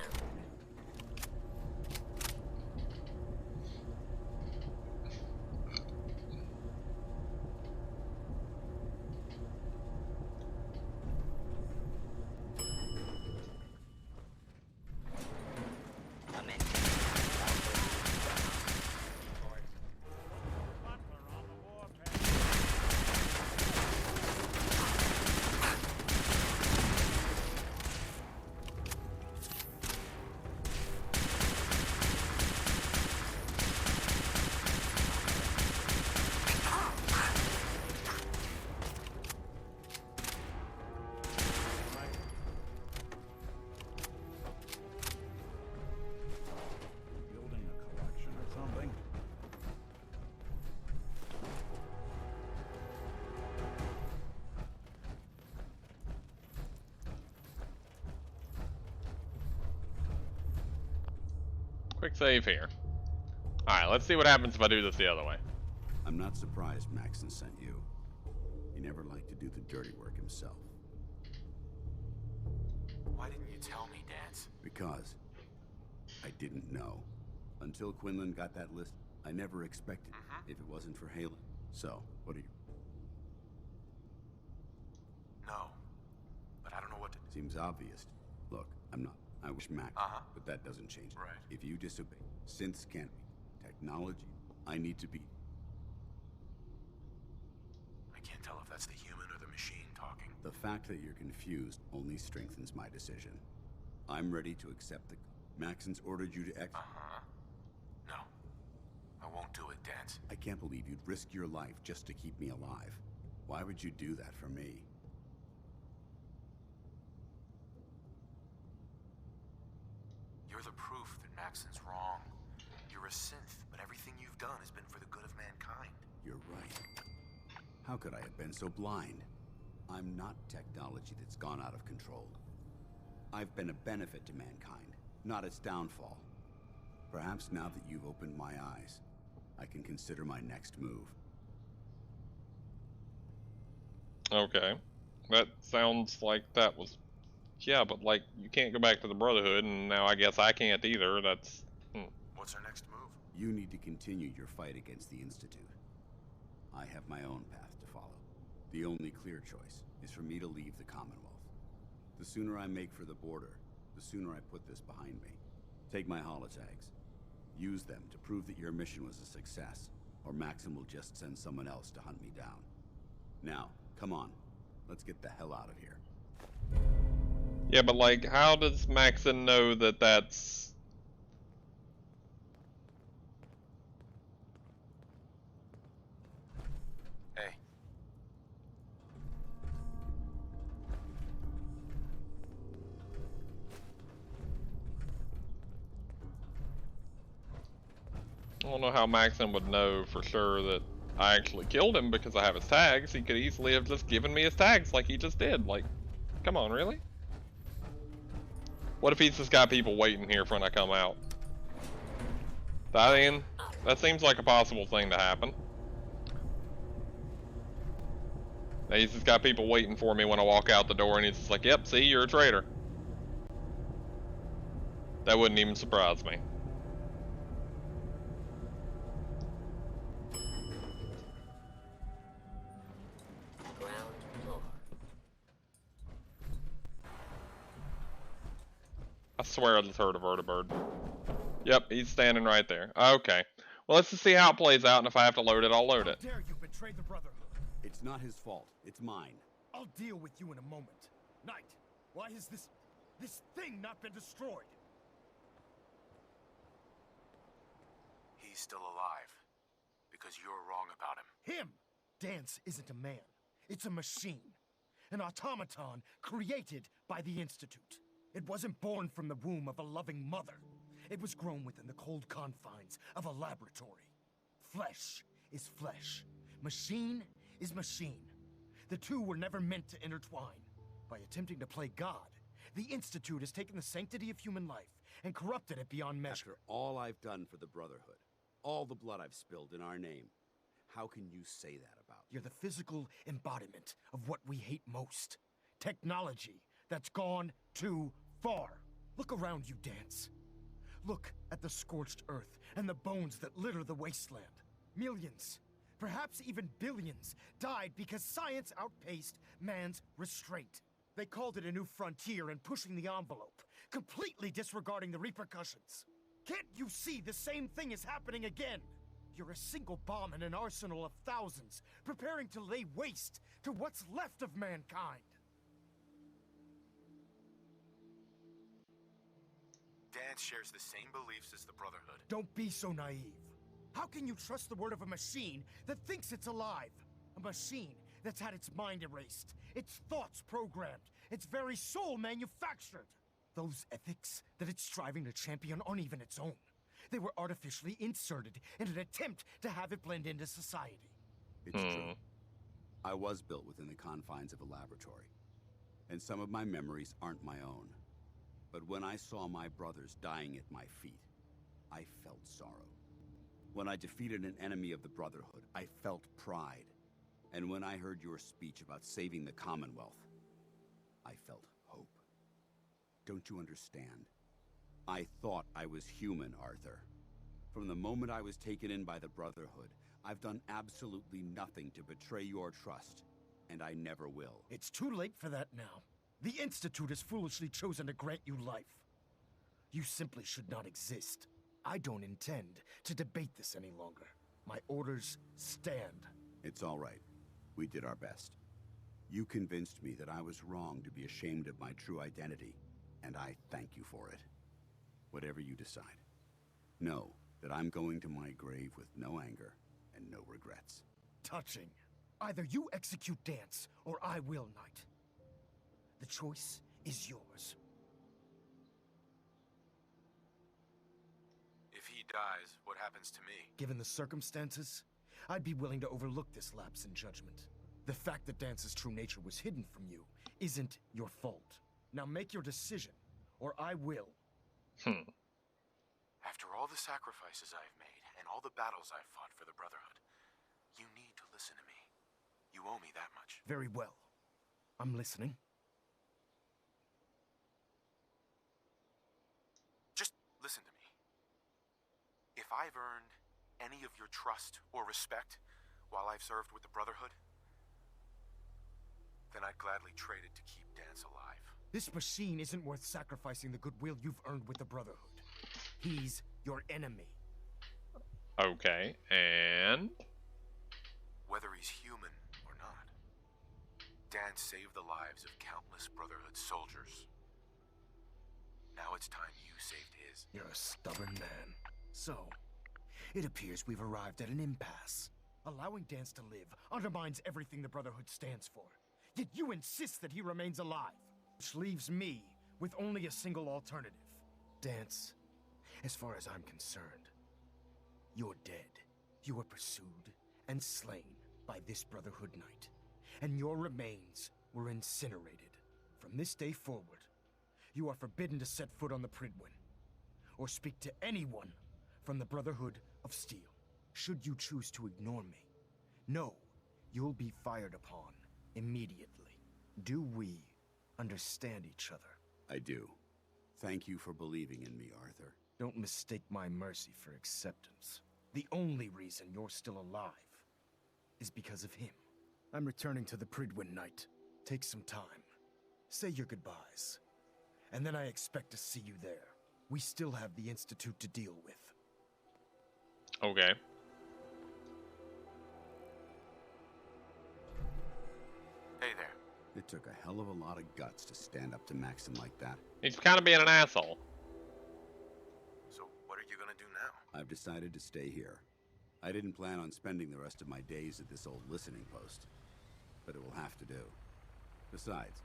Building a collection or something? Quick save here. Alright, let's see what happens if I do this the other way. I'm not surprised Maxon sent you. He never liked to do the dirty work himself. Why didn't you tell me, Dance? Because I didn't know. Until Quinlan got that list, I never expected if it wasn't for Halen. So, what are you... No. But I don't know what to... Seems obvious. Look, I'm not. I wish Max, but that doesn't change it. Right. If you disobey, synths can't be. Technology, I need to be. I can't tell if that's the human or the machine talking. The fact that you're confused only strengthens my decision. I'm ready to accept the... Maxon's ordered you to No. I won't do it, Dance. I can't believe you'd risk your life just to keep me alive. Why would you do that for me? You're the proof that Maxon's wrong. You're a synth, but everything you've done has been for the good of mankind. You're right. How could I have been so blind? I'm not technology that's gone out of control. I've been a benefit to mankind, not its downfall. Perhaps now that you've opened my eyes, I can consider my next move. Okay. That sounds like that was... Yeah, but like, you can't go back to the Brotherhood, and now I guess I can't either. That's... What's our next move? You need to continue your fight against the Institute. I have my own path to follow. The only clear choice is for me to leave the Commonwealth. The sooner I make for the border, the sooner I put this behind me. Take my holotags. Use them to prove that your mission was a success, or Maxim will just send someone else to hunt me down. Now, come on. Let's get the hell out of here. Yeah, but like, how does Maxon know that that's... Hey. I don't know how Maxon would know for sure that I actually killed him because I have his tags. He could easily have just given me his tags like he just did. Like, come on, really? What if he's just got people waiting here for when I come out? That seems like a possible thing to happen. He's just got people waiting for me when I walk out the door, and he's just like, yep, see, you're a traitor. That wouldn't even surprise me. I swear I just heard a vertibird. Yep, he's standing right there. Okay. Well, let's just see how it plays out, and if I have to load it, I'll load it. How dare you betray the Brotherhood? It's not his fault. It's mine. I'll deal with you in a moment. Knight, why has this thing not been destroyed? He's still alive. Because you're wrong about him. Him! Dance isn't a man. It's a machine. An automaton created by the Institute. It wasn't born from the womb of a loving mother. It was grown within the cold confines of a laboratory. Flesh is flesh. Machine is machine. The two were never meant to intertwine. By attempting to play God, the Institute has taken the sanctity of human life and corrupted it beyond measure. After all I've done for the Brotherhood, all the blood I've spilled in our name, how can you say that about me? You're the physical embodiment of what we hate most. Technology that's gone too far. Look around you, Dance. Look at the scorched earth and the bones that litter the wasteland. Millions, perhaps even billions, died because science outpaced man's restraint. They called it a new frontier and pushing the envelope, completely disregarding the repercussions. Can't you see the same thing is happening again? You're a single bomb in an arsenal of thousands, preparing to lay waste to what's left of mankind. Dance shares the same beliefs as the Brotherhood. Don't be so naive. How can you trust the word of a machine that thinks it's alive? A machine that's had its mind erased, its thoughts programmed, its very soul manufactured. Those ethics that it's striving to champion aren't even its own. They were artificially inserted in an attempt to have it blend into society. It's true. I was built within the confines of a laboratory, and some of my memories aren't my own. But when I saw my brothers dying at my feet, I felt sorrow. When I defeated an enemy of the Brotherhood, I felt pride. And when I heard your speech about saving the Commonwealth, I felt hope. Don't you understand? I thought I was human, Arthur. From the moment I was taken in by the Brotherhood, I've done absolutely nothing to betray your trust, and I never will. It's too late for that now. The Institute has foolishly chosen to grant you life. You simply should not exist. I don't intend to debate this any longer. My orders stand. It's all right. We did our best. You convinced me that I was wrong to be ashamed of my true identity, and I thank you for it. Whatever you decide, know that I'm going to my grave with no anger and no regrets. Touching. Either you execute Dance, or I will, Knight. The choice is yours. If he dies, what happens to me? Given the circumstances, I'd be willing to overlook this lapse in judgment. The fact that Dance's true nature was hidden from you isn't your fault. Now make your decision, or I will. After all the sacrifices I've made, and all the battles I've fought for the Brotherhood, you need to listen to me. You owe me that much. Very well. I'm listening. Just listen to me. If I've earned any of your trust or respect while I've served with the Brotherhood, then I'd gladly trade it to keep Dance alive. This machine isn't worth sacrificing the goodwill you've earned with the Brotherhood. He's your enemy. Okay, and? Whether he's human or not, Dance saved the lives of countless Brotherhood soldiers. Now it's time you saved his. You're a stubborn man. So, it appears we've arrived at an impasse. Allowing Dance to live undermines everything the Brotherhood stands for. Yet you insist that he remains alive. Which leaves me with only a single alternative. Dance, as far as I'm concerned, you're dead. You were pursued and slain by this Brotherhood Knight, and your remains were incinerated. From this day forward, you are forbidden to set foot on the Pridwin, or speak to anyone from the Brotherhood of Steel. Should you choose to ignore me, know you'll be fired upon immediately. Do we understand each other? I do. Thank you for believing in me, Arthur. Don't mistake my mercy for acceptance. The only reason you're still alive is because of him. I'm returning to the Pridwin Knight. Take some time. Say your goodbyes. And then I expect to see you there. We still have the Institute to deal with. Okay. Hey there. It took a hell of a lot of guts to stand up to Maxon like that. He's kind of being an asshole. So, what are you gonna do now? I've decided to stay here. I didn't plan on spending the rest of my days at this old listening post, but it will have to do. Besides,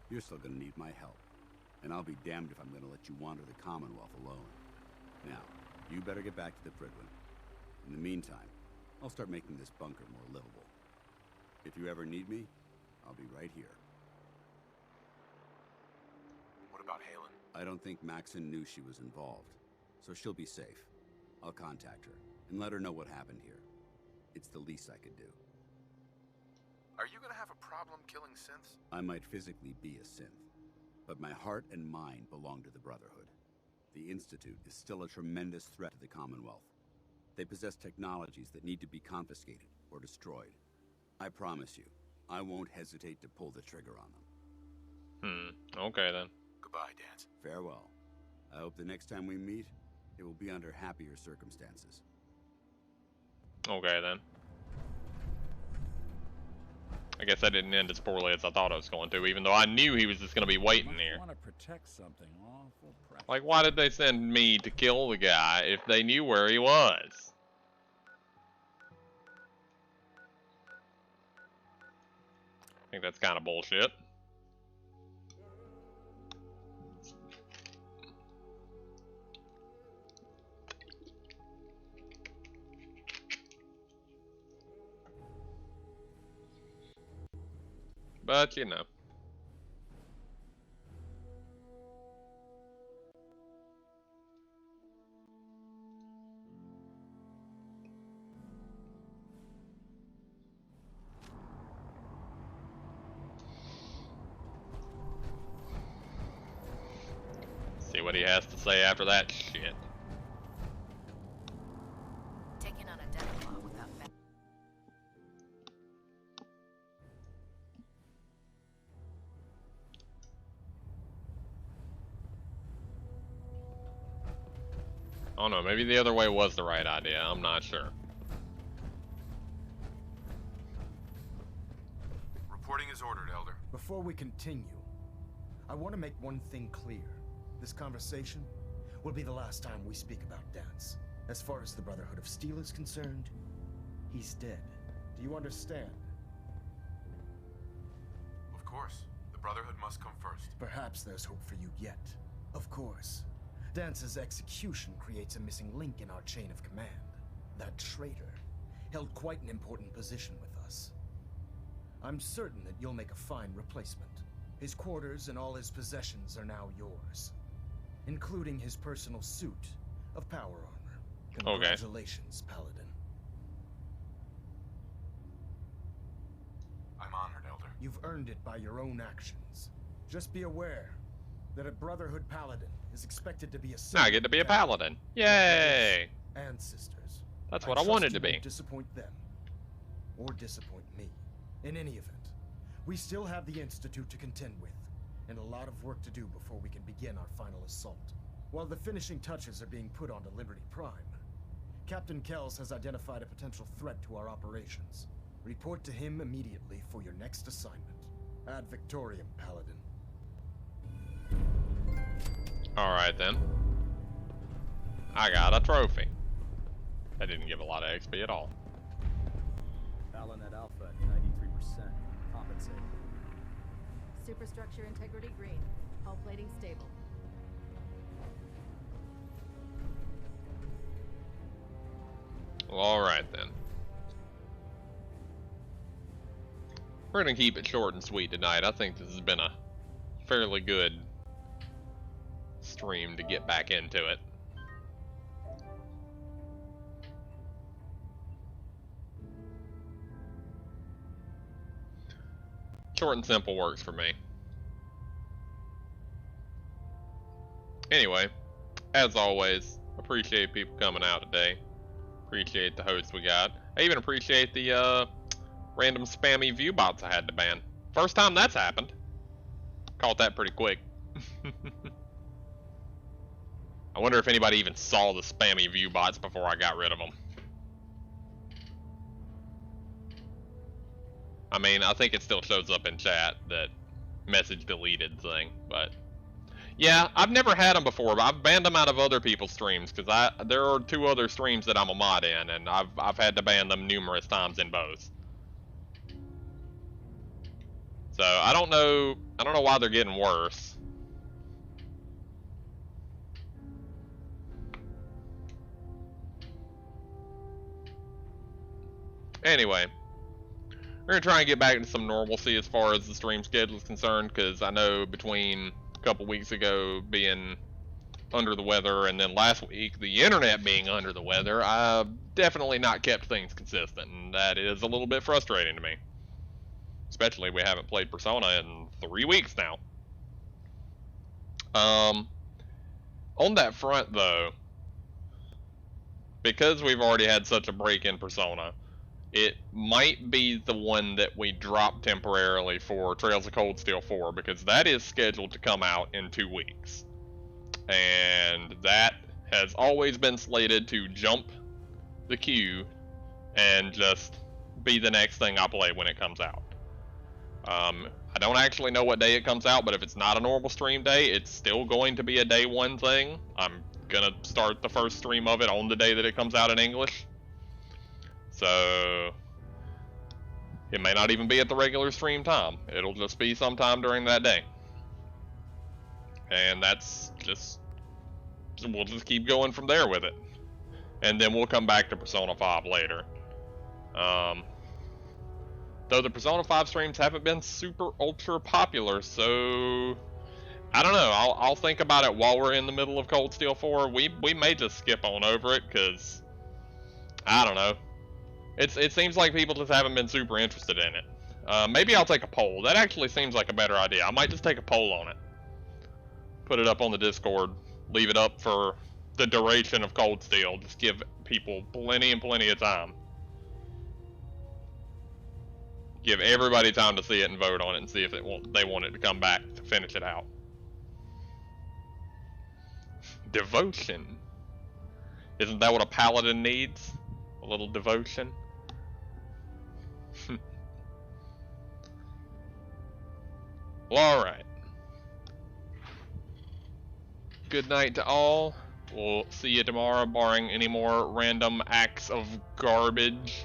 you're still gonna need my help, and I'll be damned if I'm gonna let you wander the Commonwealth alone. Now, you better get back to the Pridwin. In the meantime, I'll start making this bunker more livable. If you ever need me, I'll be right here. What about Halen? I don't think Maxon knew she was involved, so she'll be safe. I'll contact her and let her know what happened here. It's the least I could do. Are you gonna have a problem killing synths? I might physically be a synth, but my heart and mind belong to the Brotherhood. The Institute is still a tremendous threat to the Commonwealth. They possess technologies that need to be confiscated or destroyed. I promise you, I won't hesitate to pull the trigger on them. Okay then. Goodbye, Dance. Farewell. I hope the next time we meet, it will be under happier circumstances. Okay then. I guess that didn't end as poorly as I thought it was going to, even though I knew he was just going to be waiting here. Want to protect something awful precious. Like, why did they send me to kill the guy if they knew where he was? I think that's kind of bullshit. But, you know. See what he has to say after that shit. Taking on a death without I don't know, maybe the other way was the right idea, I'm not sure. Reporting is ordered, Elder. Before we continue, I want to make one thing clear. This conversation will be the last time we speak about Dance. As far as the Brotherhood of Steel is concerned, he's dead. Do you understand? Of course. The Brotherhood must come first. Perhaps there's hope for you yet. Of course. Dance's execution creates a missing link in our chain of command. That traitor held quite an important position with us. I'm certain that you'll make a fine replacement. His quarters and all his possessions are now yours, including his personal suit of power armor. Congratulations, Paladin. I'm honored, Elder. You've earned it by your own actions. Just be aware that a Brotherhood Paladin is expected to be a Now I get to be a paladin. Yay! And sisters. That's what I wanted to be. Won't disappoint them or disappoint me. In any event, we still have the Institute to contend with, and a lot of work to do before we can begin our final assault. While the finishing touches are being put onto Liberty Prime, Captain Kells has identified a potential threat to our operations. Report to him immediately for your next assignment. Ad Victoriam, Paladin. Alright then. I got a trophy. That didn't give a lot of XP at all. Talon at Alpha at 93%. Compensated. Superstructure integrity green. Hull plating stable. Well, alright then. We're gonna keep it short and sweet tonight. I think this has been a fairly good stream to get back into it. Short and simple works for me. Anyway, as always, appreciate people coming out today. Appreciate the hosts we got. I even appreciate the random spammy view bots I had to ban. First time that's happened. Caught that pretty quick. I wonder if anybody even saw the spammy view bots before I got rid of them. I mean, I think it still shows up in chat, that message deleted thing, but yeah, I've never had them before, but I've banned them out of other people's streams because there are 2 other streams that I'm a mod in, and I've had to ban them numerous times in both. So I don't know why they're getting worse. Anyway, we're gonna try and get back into some normalcy as far as the stream schedule is concerned, because I know between a couple weeks ago being under the weather and then last week the internet being under the weather, I've definitely not kept things consistent, and that is a little bit frustrating to me. Especially we haven't played Persona in 3 weeks now. On that front though, because we've already had such a break in Persona, it might be the one that we drop temporarily for Trails of Cold Steel 4, because that is scheduled to come out in 2 weeks. And that has always been slated to jump the queue and just be the next thing I play when it comes out. I don't actually know what day it comes out, but if it's not a normal stream day, it's still going to be a day 1 thing. I'm gonna start the first stream of it on the day that it comes out in English. So it may not even be at the regular stream time. It'll just be sometime during that day. And that's just, we'll just keep going from there with it. And then we'll come back to Persona 5 later. Though the Persona 5 streams haven't been super ultra popular, so I don't know. I'll think about it while we're in the middle of Cold Steel 4. We may just skip on over it, because I don't know. It seems like people just haven't been super interested in it. Maybe I'll take a poll. That actually seems like a better idea. I might just take a poll on it. Put it up on the Discord. Leave it up for the duration of Cold Steel. Just give people plenty and plenty of time. Give everybody time to see it and vote on it and see if they want it to come back to finish it out. Devotion. Isn't that what a paladin needs? A little devotion? Well, alright. Good night to all. We'll see you tomorrow, barring any more random acts of garbage.